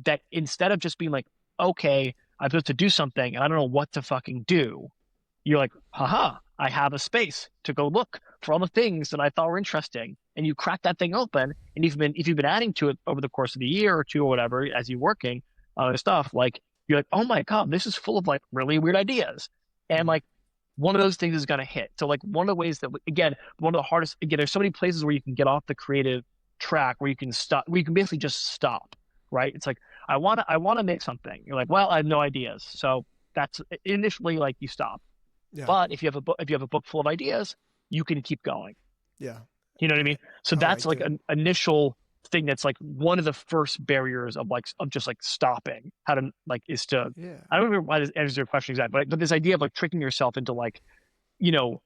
that instead of just being like, okay, I'm supposed to do something and I don't know what to fucking do, you're like, haha, I have a space to go look for all the things that I thought were interesting. And you crack that thing open, and if you've been adding to it over the course of the year or two or whatever as you're working on other stuff, like you're like, oh my God, this is full of like really weird ideas. And Mm. like one of those things is gonna hit. So like one of the ways that again, one of the hardest again, there's so many places where you can get off the creative track where you can stop, where you can basically just stop, right? It's like I wanna make something. You're like, well, I have no ideas. So that's initially like you stop. Yeah. But if you have a book full of ideas, you can keep going. Yeah. You know what I mean? So Oh, I that's like do. an initial thing that's like one of the first barriers of like of just like stopping. How to like is to Yeah. I don't remember why this answers your question exactly, but this idea of like tricking yourself into like, you know,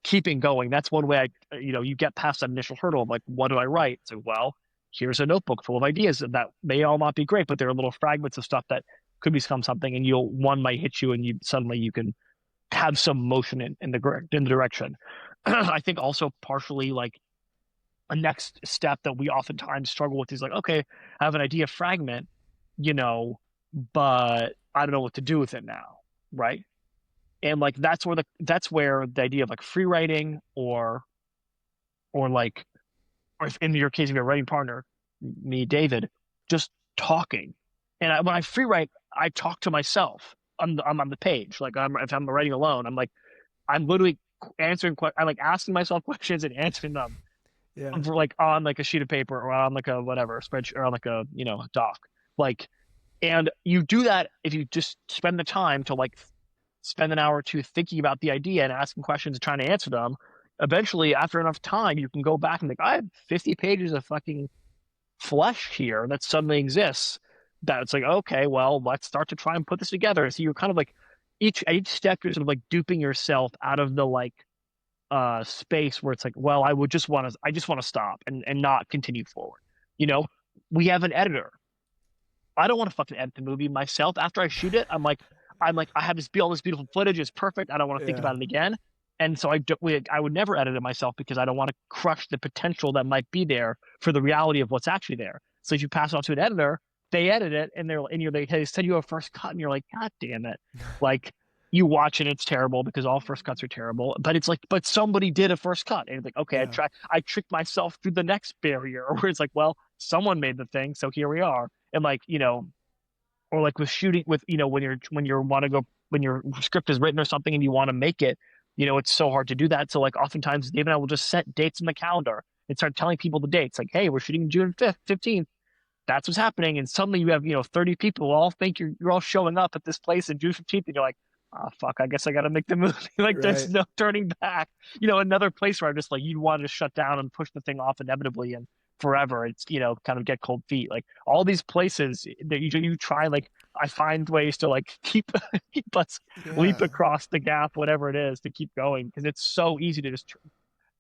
keeping going. That's one way you get past that initial hurdle of like, what do I write? So, well, here's a notebook full of ideas that may all not be great, but there are little fragments of stuff that could become something, and one might hit you, and you can have some motion in the direction. I think also partially like a next step that we oftentimes struggle with is like, okay, I have an idea fragment, you know, but I don't know what to do with it now, right? And like that's where the idea of like free writing or like or if in your case if you're a writing partner, me David, just talking. And when I free write, I talk to myself. I'm on the page. Like if I'm writing alone, I'm literally I'm like asking myself questions and answering them Yeah. for like on like a sheet of paper or on like a whatever spreadsheet or on like a doc. Like, and you do that if you just spend the time to like spend an hour or two thinking about the idea and asking questions and trying to answer them. Eventually, after enough time, you can go back and like, I have 50 pages of fucking flesh here that suddenly exists. That it's like, okay, well, let's start to try and put this together. So you're kind of like at each step, you're sort of like duping yourself out of the like space where it's like, well, I just want to stop and not continue forward. You know, we have an editor. I don't want to fucking edit the movie myself. After I shoot it, I'm like, I have all this beautiful footage. It's perfect. I don't want to think Yeah. about it again. And so I would never edit it myself because I don't want to crush the potential that might be there for the reality of what's actually there. So if you pass it on to an editor, they edit it they send you a first cut and you're like, God damn it. Like you watch and it's terrible because all first cuts are terrible. But it's like, but somebody did a first cut. And it's like, okay, Yeah. I tricked myself through the next barrier where it's like, well, someone made the thing, so here we are. And like, or like with shooting with when you want to go when your script is written or something and you want to make it, it's so hard to do that. So like oftentimes Dave and I will just set dates in the calendar and start telling people the dates, like, hey, we're shooting June 5th 15th. That's what's happening. And suddenly you have 30 people who all think you're all showing up at this place in June 15th, and you're like, oh fuck, I guess I gotta make the movie. Like there's Right. no turning back. Another place where I'm just like, you'd want to shut down and push the thing off inevitably and forever. It's kind of get cold feet. Like all these places that you try, like I find ways to like keep us leap Yeah. across the gap, whatever it is, to keep going because it's so easy to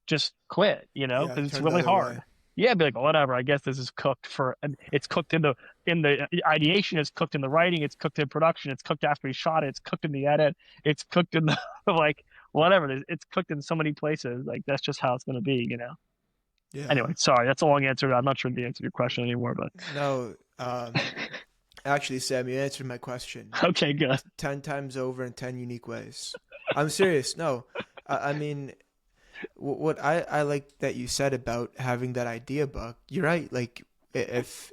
just quit, Yeah. because it's Turn the really other hard. way. Yeah, be like, whatever. I guess this is cooked for, and it's cooked in the ideation. It's cooked in the writing. It's cooked in production. It's cooked after we shot it. It's cooked in the edit. It's cooked in the like whatever. It's cooked in so many places. Like that's just how it's going to be. Yeah. Anyway, sorry, that's a long answer. I'm not sure the answer to your question anymore, but No. Actually, Sam, you answered my question okay, good. 10 times over in 10 unique ways. I'm serious. No. I mean, what I like that you said about having that idea book. You're right. Like if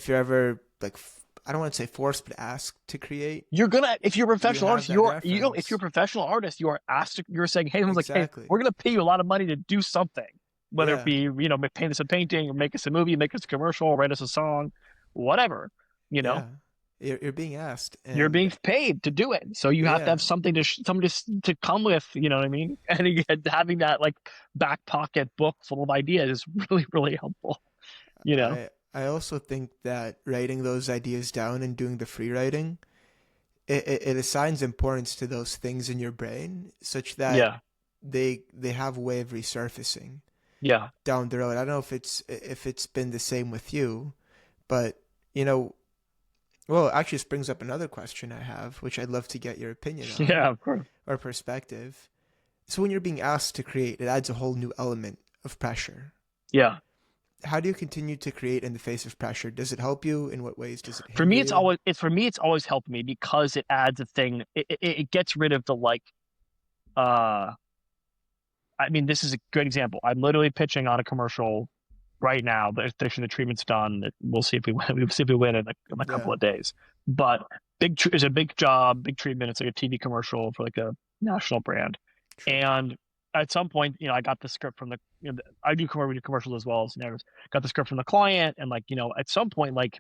you're ever like I don't want to say forced, but asked to create, If you're a you professional have artist, that if you're a reference. professional artist, you are asked, you're saying, hey, someone's like, hey, Exactly. we're going to pay you a lot of money to do something, whether it Yeah. be, paint us a painting or make us a movie, make us a commercial, write us a song, whatever, you know, Yeah. You're being asked, you're and being paid to do it. So you have to yeah, have something something to come with, you know what I mean? And again, having that like back pocket book full of ideas is really, really helpful, you know? I also think that writing those ideas down and doing the free writing, it assigns importance to those things in your brain such that Yeah. they have a way of resurfacing Yeah. down the road. I don't know if it's been the same with you, but you know, well, actually, this brings up another question I have, which I'd love to get your opinion on Yeah, of course. or perspective. So when you're being asked to create, it adds a whole new element of pressure. Yeah. How do you continue to create in the face of pressure? Does it help you? In what ways does it For hinder me, you? it's always helped me because it adds a thing. It gets rid of the like, uh, I mean, this is a good example. I'm literally pitching on a commercial right now. The treatment's done. We'll see if we win. We'll see if we win in a couple Yeah, of days. But it's a big job, big treatment. It's like a TV commercial for like a national brand. sure. And at some point, I got the script from I do commercials as well as got the script from the client, and like at some point, like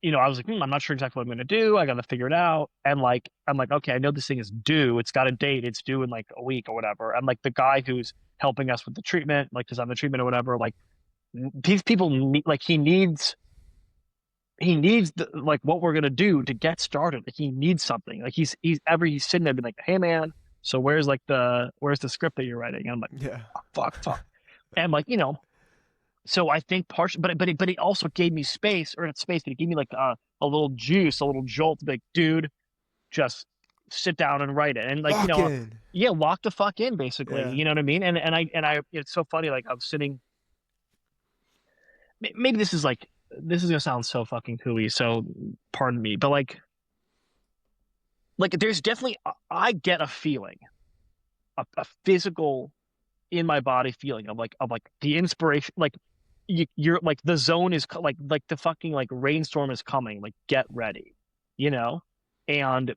I was like, I'm not sure exactly what I'm going to do. I got to figure it out. And like, I'm like, okay, I know this thing is due. It's got a date. It's due in like a week or whatever. And like the guy who's helping us with the treatment, like design the treatment or whatever, like these people need, like he needs like what we're going to do to get started. Like he needs something. Like he's sitting there being like, hey man, so where's the script that you're writing? And I'm like, Yeah, fuck. And like, so I think partially, but it also gave me space, or not space, but it gave me like a little juice, a little jolt to be like, dude, just sit down and write it. And like, lock in. yeah, lock the fuck in, basically. Yeah, You know what I mean? And I, it's so funny. Like I'm sitting, maybe this is gonna sound so fucking hooey, so pardon me, but like there's definitely, I get a feeling, a physical in my body feeling of like the inspiration, like you're like the zone is like the fucking like rainstorm is coming, like get ready, you know, and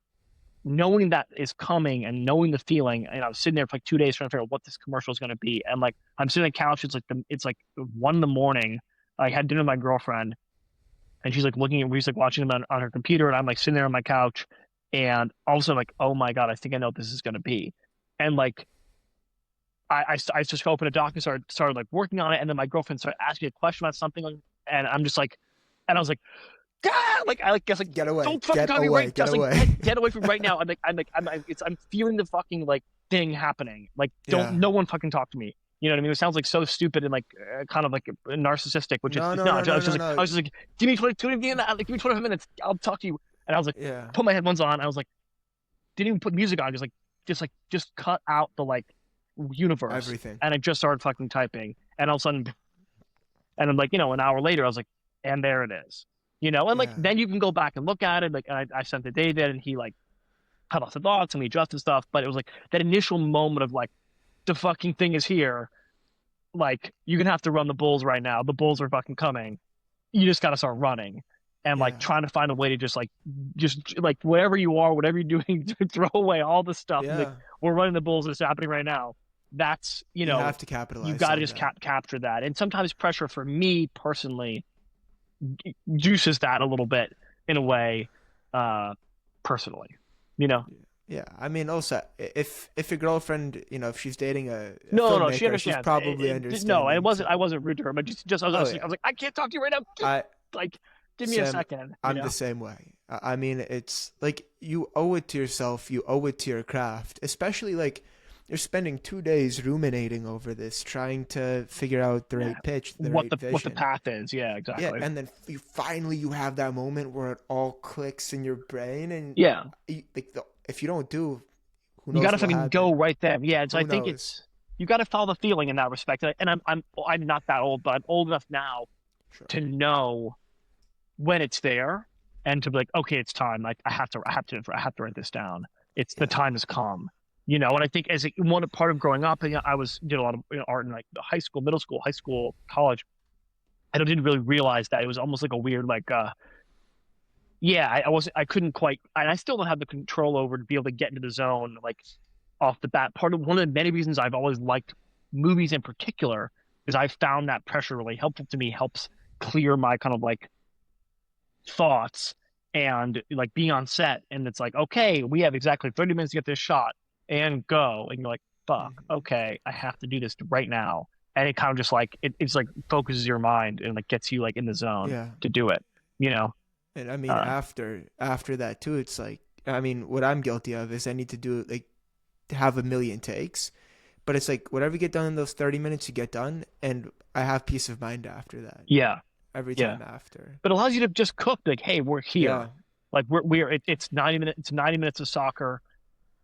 knowing that is coming and knowing the feeling. And I was sitting there for like 2 days trying to figure out what this commercial is going to be, and like I'm sitting on the couch. It's like 1 in the morning. I had dinner with my girlfriend, and she's like looking at, we're like watching them on her computer, and I'm like sitting there on my couch, and all of a sudden like, oh my god, I think I know what this is going to be. And like I just opened a doc and started like working on it, and then my girlfriend started asking me a question about something, and I'm just like, and I was like, ah! Like I like guess like get away, don't fucking get talk to me away, right, get just like away. get away from right now. I'm feeling the fucking like thing happening. Like Yeah. no one fucking talk to me. You know what I mean? It sounds like so stupid and like kind of like narcissistic, which No, it's no, no, not. no, no, no. I was just like, give me 20 like, give me 25 minutes. I'll talk to you. And I was like, Yeah, put my headphones on. I was like, didn't even put music on. Just cut out the like universe. everything. And I just started fucking typing. And all of a sudden, and I'm like, an hour later, I was like, and there it is. And like Yeah, then you can go back and look at it. Like I sent it to David, and he like had lots of thoughts and we adjusted stuff. But it was like that initial moment of like the fucking thing is here. Like you're gonna have to run the bulls right now. The bulls are fucking coming. You just gotta start running. And like yeah, trying to find a way to just like whatever you are, whatever you're doing, to throw away all the stuff. Like yeah. we're running the bulls. It's happening right now. That's You have to you capitalize got to on just that. capture that. And sometimes pressure for me personally juices that a little bit in a way, uh, personally, you know. Yeah, I mean, also, if your girlfriend, if she's dating a No, she filmmaker, she's understands. probably No, understanding I too. wasn't rude to her, but just Oh yeah, I was like, I can't talk to you right now. I Like, give me a Sam, second, I'm the same way. I mean, it's like you owe it to yourself, you owe it to your craft, especially like you're spending 2 days ruminating over this, trying to figure out the Yeah, right pitch, the right what the vision. path is. Yeah, Yeah, exactly. and then you have that moment where it all clicks in your brain, and Yeah, if you don't do, who you got knows to what'll fucking go happen? right there. Yeah, so I Who think knows? you got to follow the feeling in that respect. And I'm not that old, but I'm old enough now Sure. to know when it's there and to be like, okay, it's time. Like I have to write this down. It's the Yeah. time has come. And I think as one part of growing up, I did a lot of art in like high school, middle school, high school, college. I didn't really realize that it was almost like a weird like yeah, I couldn't quite, and I still don't have the control over to be able to get into the zone like off the bat. One of the many reasons I've always liked movies in particular is I found that pressure really helpful to me, helps clear my kind of like thoughts, and like being on set and it's like, okay, we have exactly 30 minutes to get this shot and go. And you're like, fuck, Mhm. okay, I have to do this right now. And it kind of just like, it's like focuses your mind and like gets you like in the zone Yeah. to do it, you know? And I mean, Uh, after that too, it's like, I mean, what I'm guilty of is I need to do like to have a million takes, but it's like whatever you get done in those 30 minutes, you get done, and I have peace of mind after that. yeah. every Yeah. time after. But it allows you to just cook like, hey, we're Yeah, here. Like it's 90 minutes, it's 90 minutes of soccer.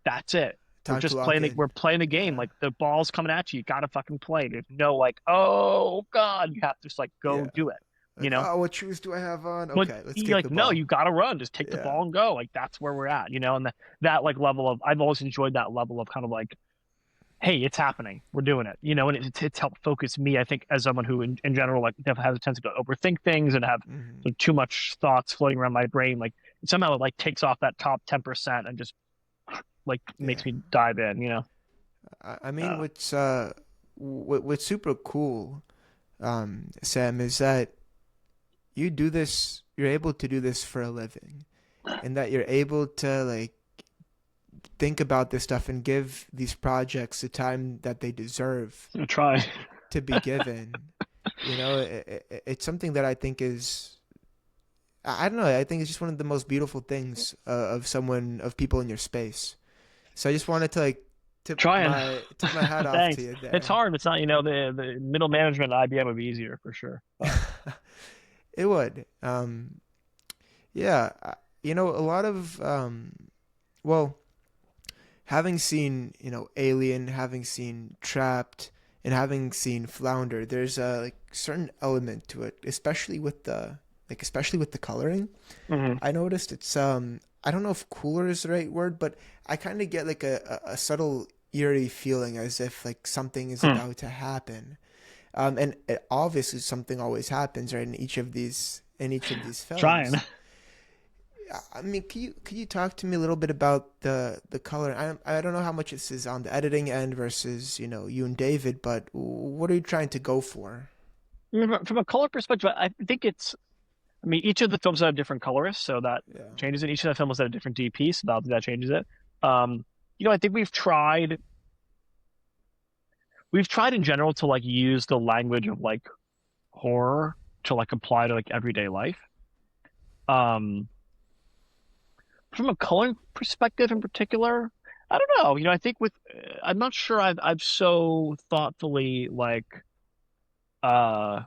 That's it. We're time to just lock playing in. we're playing the game. Yeah, Like the ball's coming at you. You gotta fucking play. There's no like, oh God, you have to just like go yeah. do it. You Like, know? oh, what shoes do I have on? But Okay, let's you're kick the like, no, you ball. gotta run. Just take the Yeah, ball and go. Like that's where we're at, you know, and that like level of I've always enjoyed that level of kind of like, hey, it's happening. We're doing it. You know, and it's helped focus me, I think, as someone who in general like has a tendency to overthink things and have hmm, sort of too much thoughts floating around my brain. Like somehow it like takes off that top 10% and just like yeah. makes me dive in, you know. I mean, Uh, what's super cool, Sam, is that you do this. You're able to do this for a living, and that you're able to like think about this stuff and give these projects the time that they deserve I'm try. to be given. You know, it's something that I think is, I don't know, I think it's just one of the most beautiful things of people in your space. So I just wanted to like Trying. tip my hat off to Thanks. you It's there. hard. It's not, the middle management at IBM would be easier for sure. But It would. Yeah, a lot of well, having seen, Alien, having seen Trapped, and having seen Flounder, there's a like certain element to it, especially with the coloring. mhm. I noticed it's I don't know if cooler is the right word, but I kind of get like a subtle eerie feeling as if like something is Hmm. about to happen. And it, obviously something always happens, right, in each of these Trying. films. I mean, could you talk to me a little bit about the color? I don't know how much this is on the editing end versus, you and David, but what are you trying to go for? From a color perspective, I think I mean, each of the films have different colorists, so that Yeah. changes it. Each of the films have a different DP, so that changes it. Um, I think we've tried in general to like use the language of like horror to like apply to like everyday life. Um, from a coloring perspective in particular, I don't know. I think I'm not sure I've so thoughtfully like uh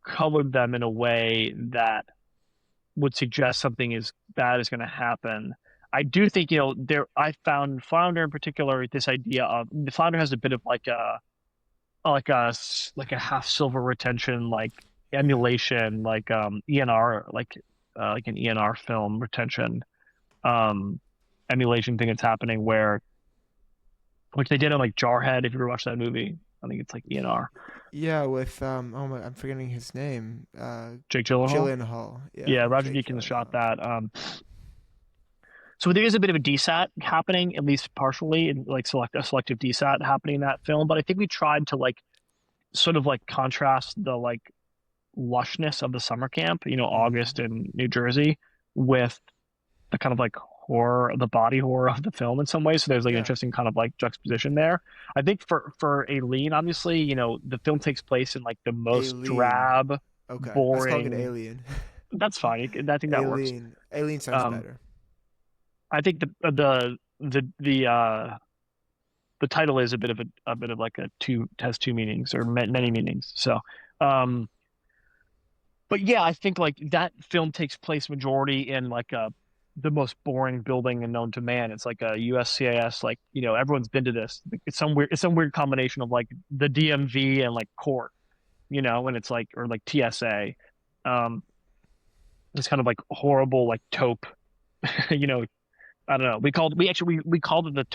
colored them in a way that would suggest something is bad is going to happen. I do think, I found Flounder in particular, this idea of the Flounder has a bit of like a half silver retention, like Yeah. emulation, like ENR, like an ENR film retention um emulation thing that's happening where which they did on like Jarhead, if you ever watched that movie. I think it's like ENR. Yeah, with oh my, I'm forgetting his name. Jake Gyllenhaal. Gyllenhaal. Yeah, Yeah, Roger Jake Deakins shot Gyllenhaal. that. So there is a bit of a DSAT happening, at least partially, and like a selective DSAT happening in that film. But I think we tried to like sort of like contrast the like lushness of the summer camp, Hmm. August in New Jersey, with the kind of like horror, the body horror of the film in some ways. So there's like an Yeah. interesting kind of like juxtaposition there. I think for Aileen, obviously, the film takes place in like the most Alien. drab, Okay, I was calling it boring. Alien. That's fine. I think that works. Alien. Alien sounds Um, better. I think the title is a bit of like a two has two meanings or many Yeah. meanings. So, um, but yeah, I think like that film takes place majority in like the most boring building known to man. It's like a USCIS, like everyone's been to this. It's some weird combination of like the DMV and like court, and it's like or like TSA. Um, it's kind of like horrible like taupe, you know. I don't know. We called it the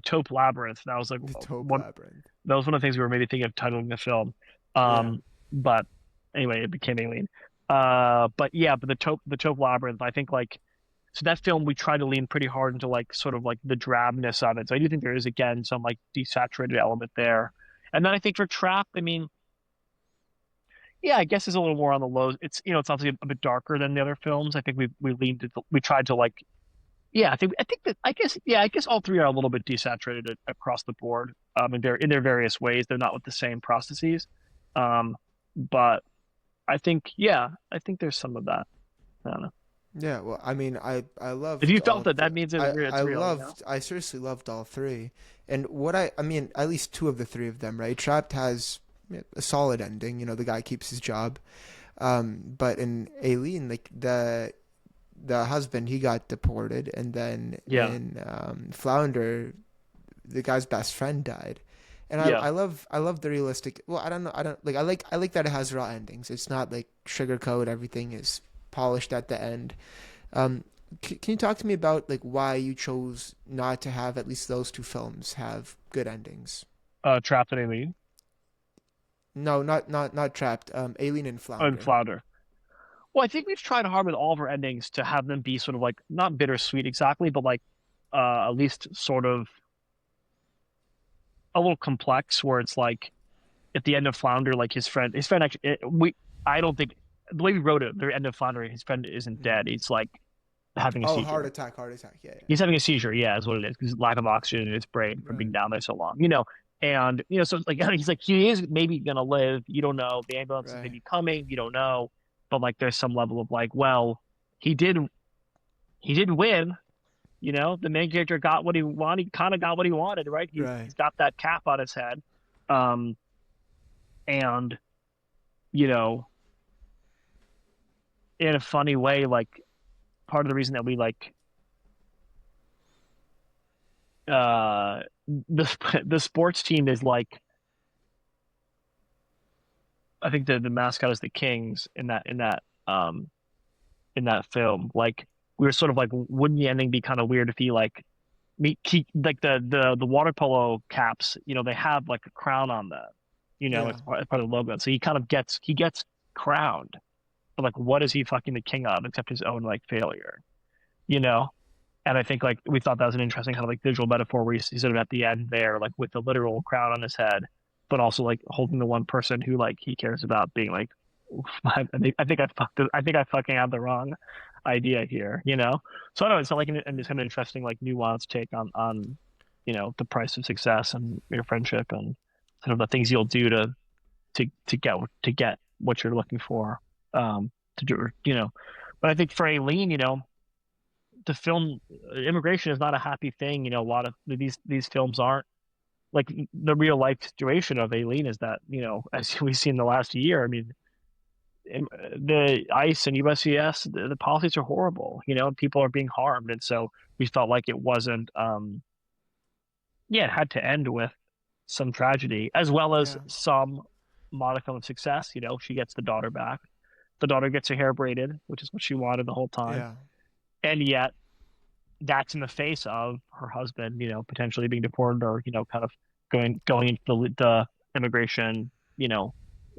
taupe labyrinth. That was like The Taupe one Labyrinth. that was one of the things we were maybe thinking of titling the film. Yeah. But anyway, it became Alien. But yeah, but the taupe labyrinth. I think like so that film we tried to lean pretty hard into like sort of like the drabness of it. So I do think there is again some like desaturated element there. And then I think for Trap, I mean, yeah, I guess it's a little more on the low. It's obviously a bit darker than the other films. I think we tried to like yeah, I think that I guess all three are a little bit desaturated across the board. In their various ways. They're not with the same processes. But I think there's some of that. I don't know. Yeah, well, I mean, I If loved you all felt that, the that means it's I real. I It's real. loved I seriously loved all three. And what I mean, at least two of the three of them, right? Trapped has a solid ending. You know, the guy keeps his job. But in Aileen, like the husband, he got deported, and then Yeah. in Flounder, the guy's best friend died. And Yeah. I love the realistic. Well, I don't know. I don't like. I like that it has raw endings. It's not like sugarcoat. Everything is polished at the end. Um, can you talk to me about like why you chose not to have at least those two films have good endings? Trapped in a Lead. No, not Trapped. Alien and And Flounder. Flounder. Well, I think we've tried hard with all of our endings to have them be sort of like not bittersweet exactly, but like at least sort of a little complex where it's like at the end of Flounder, like his friend actually, I don't think the way we wrote it, the end of Flounder, his friend isn't Mm. dead. He's like having a Oh, heart seizure. attack, heart attack. Yeah, He's having a seizure. Yeah, is what it is because lack of oxygen in his brain yeah. from Right, being down there so long. And so it's like he's like he is maybe gonna live. You don't know. The ambulance is right, maybe coming. You don't know. But like, there's some level of like, well, he did he did win. The main character got what he wanted. He kind of got what he wanted, right? He's right. he's got that cap on his head. Um, and you know, in a funny way, like part of the reason that we like the sports team is like I think the mascot is the Kings in that film. Like we were sort of like, wouldn't the ending be kind of weird if he like like the water polo caps, they have like a crown on them, Yeah, as part of the logo. So he gets crowned. But like, what is he fucking the king of except his own like failure, you know? And I think like we thought that was an interesting kind of like visual metaphor where he's sort of at the end there, like with the literal crown on his head, but also like holding the one person who like he cares about being like, I think I fucked it. I think I fucking had the wrong idea here. So I don't know. It's not like it's kind of interesting, like nuanced take on the price of success and your friendship and sort of the things you'll do to get what you're looking for. To do. But I think for Aileen, the film immigration is not a happy thing. A lot of these films aren't like the real life situation of Aileen is that, as we've seen the last year, I mean, the ICE and USCS, the policies are horrible, people are being harmed. And so we felt like it wasn't, yeah, it had to end with some tragedy as well as yeah, some modicum of success. She gets the daughter back. The daughter gets her hair braided, which is what she wanted the whole time. yeah, And yet that's in the face of her husband, potentially being deported or, kind of going into the immigration,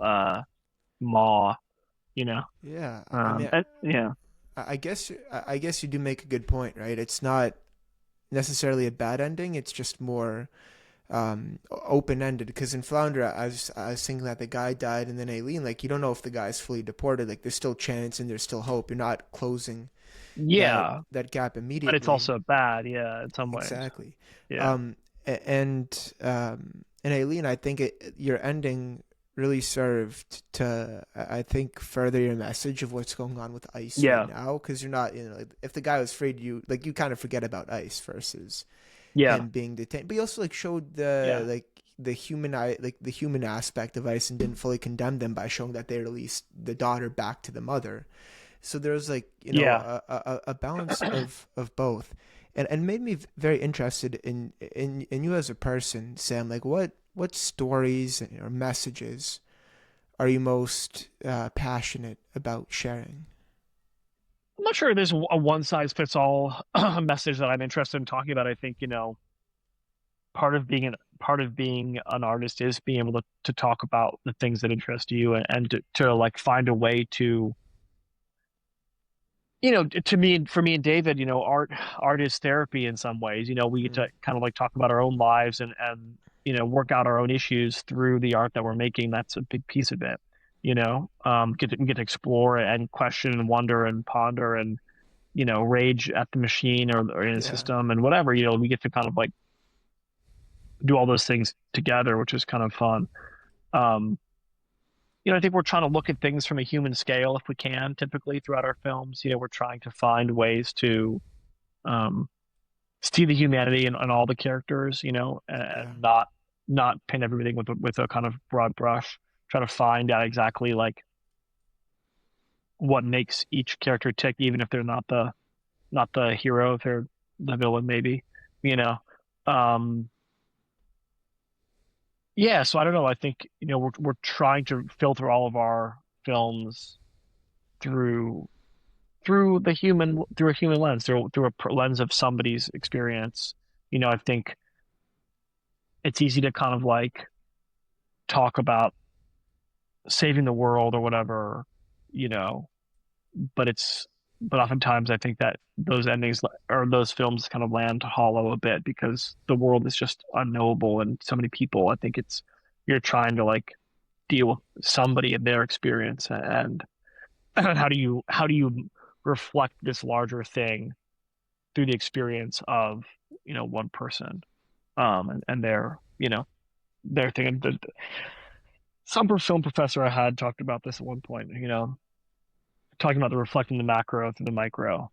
uh, maw, you know. yeah. I mean, Yeah, I guess you do make a good point, right? It's not necessarily a bad ending. It's just more open ended. Because in Flounder, I was thinking that the guy died, and then Aileen, like you don't know if the guy's fully deported. Like there's still chance and there's still hope. You're not closing yeah, that gap but it's immediately. also bad, yeah, in some ways. Exactly. Yeah, And Aileen, I think your ending really served to, I think, further your message of what's going on with ICE right yeah, now. Because you're not, like, if the guy was freed, you kind of forget about ICE versus yeah, him being detained. But he also like showed yeah, the the human aspect of ICE and didn't fully condemn them by showing that they released the daughter back to the mother. So there's like yeah. a balance of both, and made me very interested in you as a person, Sam. Like what stories or messages are you most passionate about sharing? I'm not sure there's a one size fits all message that I'm interested in talking about. I think, part of being an artist is being able to talk about the things that interest you and to like find a way to to me, for me and David, art is therapy in some ways. We get Mm, to kind of like talk about our own lives and work out our own issues through the art that we're making. That's a big piece of it. We get to explore and question and wonder and ponder and rage at the machine or in a yeah, system and whatever. We get to kind of like do all those things together, which is kind of fun. Um, I think we're trying to look at things from a human scale if we can, typically throughout our films. We're trying to find ways to um, see the humanity in all the characters, yeah, and not not paint everything with a kind of broad brush, try to find out exactly like what makes each character tick, even if they're not the hero, if they're the villain, maybe, you know. Um, yeah, so I don't know. I think, we're trying to filter all of our films through through a human lens, through a lens of somebody's experience. I think it's easy to kind of like talk about saving the world or whatever, you know, but oftentimes I think that those endings or those films kind of land hollow a bit because the world is just unknowable and so many people. I think you're trying to like deal with somebody and their experience, and how do you reflect this larger thing through the experience of one person, and their thing. And some film professor I had talked about this at one point, talking about the reflecting the macro through the micro.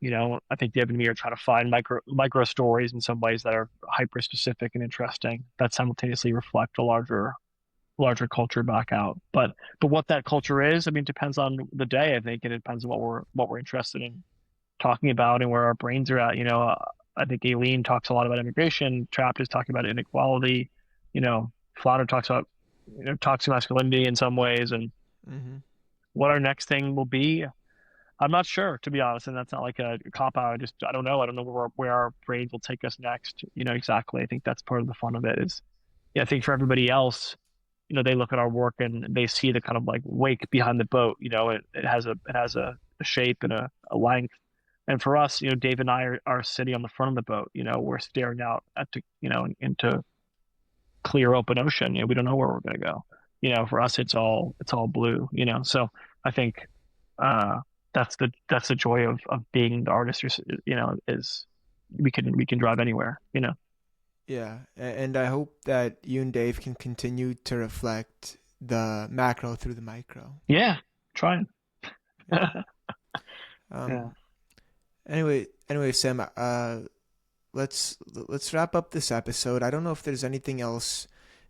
I think David and me are trying to find micro stories in some ways that are hyper specific and interesting that simultaneously reflect a larger culture back out. But what that culture is, I mean, depends on the day, I think, and it depends on what we're interested in talking about and where our brains are at. I think Aileen talks a lot about immigration. Trapped is talking about inequality. Flounder talks about toxic masculinity in some ways, and Mm-hmm. what our next thing will be, I'm not sure, to be honest. And that's not like a cop out. I don't know. I don't know where our brains will take us next. Exactly. I think that's part of the fun of it is, yeah, I think for everybody else, they look at our work and they see the kind of like wake behind the boat. It has a shape and a length. And for us, Dave and I are sitting on the front of the boat. We're staring out into clear open ocean. We don't know where we're going to go. For us, it's all blue. So I think uh, that's the joy of being the artist. Is we can drive anywhere. Yeah, and I hope that you and Dave can continue to reflect the macro through the micro. Yeah, trying. Yeah. Yeah. Um. Anyway, Sam. Let's wrap up this episode. I don't know if there's anything else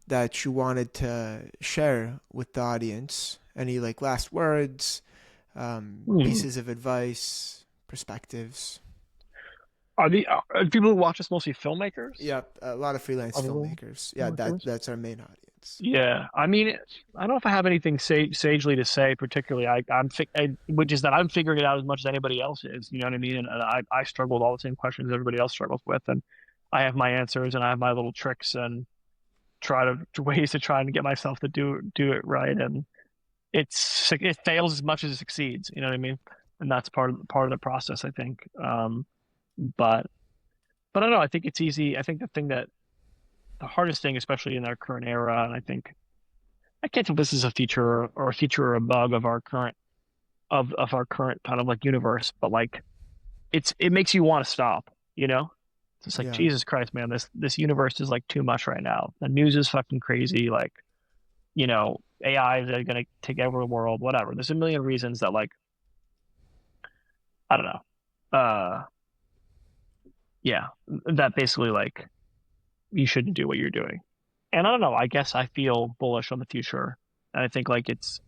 that you wanted to share with the audience. Any like last words, Hmm. pieces of advice, perspectives. Are people who watch us mostly filmmakers? Yeah, a lot of freelance Are they all filmmakers. Yeah, filmmakers? that's our main audience. Yeah, I mean, I don't know if I have anything sagely to say particularly. Which is that I'm figuring it out as much as anybody else is. You know what I mean? And I struggle with all the same questions everybody else struggles with, and I have my answers and I have my little tricks and try to ways to try and get myself to do it right. And it fails as much as it succeeds. You know what I mean? And that's part of the process, I think. But I don't know. I think it's easy. I think the hardest thing, especially in our current era, and I can't tell if this is a feature or a bug of our current of our current kind of like universe, but like it makes you want to stop, It's just like Yeah, Jesus Christ, man, this universe is like too much right now. The news is fucking crazy, like, AI is gonna take over the world, whatever. There's a million reasons that like I don't know. Yeah, that basically like you shouldn't do what you're doing. And I don't know, I guess I feel bullish on the future. And I think like it's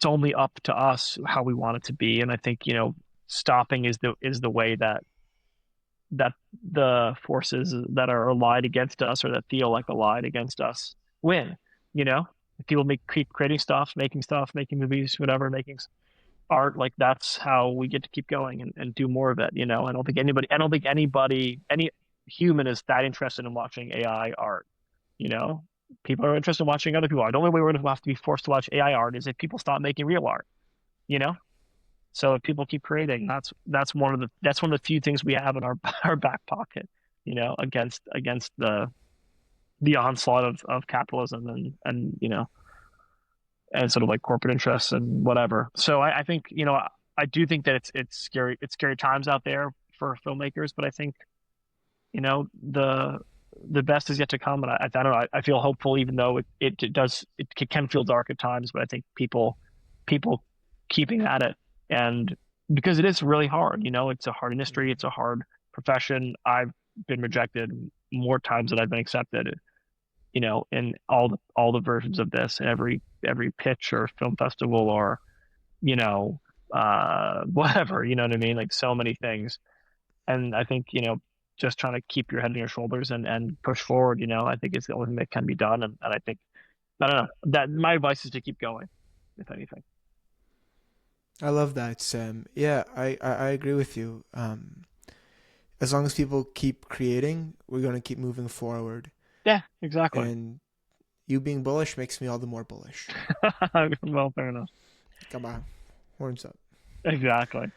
only up to us how we want it to be. And I think, stopping is the way that the forces that are allied against us or that feel like allied against us win. You know, if people keep creating stuff, making movies, whatever, making art, like that's how we get to keep going and do more of it. I don't think anybody, any human is that interested in watching AI art. You know, people are interested in watching other people art. The only way we're going to have to be forced to watch AI art is if people stop making real art. You know, so if people keep creating, that's one of the few things we have in our our back pocket. Against the onslaught of capitalism and sort of like corporate interests and whatever. So I think I do think that it's scary. It's scary times out there for filmmakers, but I think the best is yet to come, and I don't know. I feel hopeful, even though it can feel dark at times. But I think people keeping at it, and because it is really hard. It's a hard industry. It's a hard profession. I've been rejected more times than I've been accepted. in all the versions of this, and every pitch or film festival or you know, whatever, you know what I mean? Like so many things. And I think, just trying to keep your head on your shoulders and push forward, I think it's the only thing that can be done. And I think, I don't know, that my advice is to keep going, if anything. I love that, Sam. Yeah, I agree with you. As long as people keep creating, we're going to keep moving forward. Yeah, exactly. And you being bullish makes me all the more bullish. Well, fair enough. Come on, horns up. Exactly.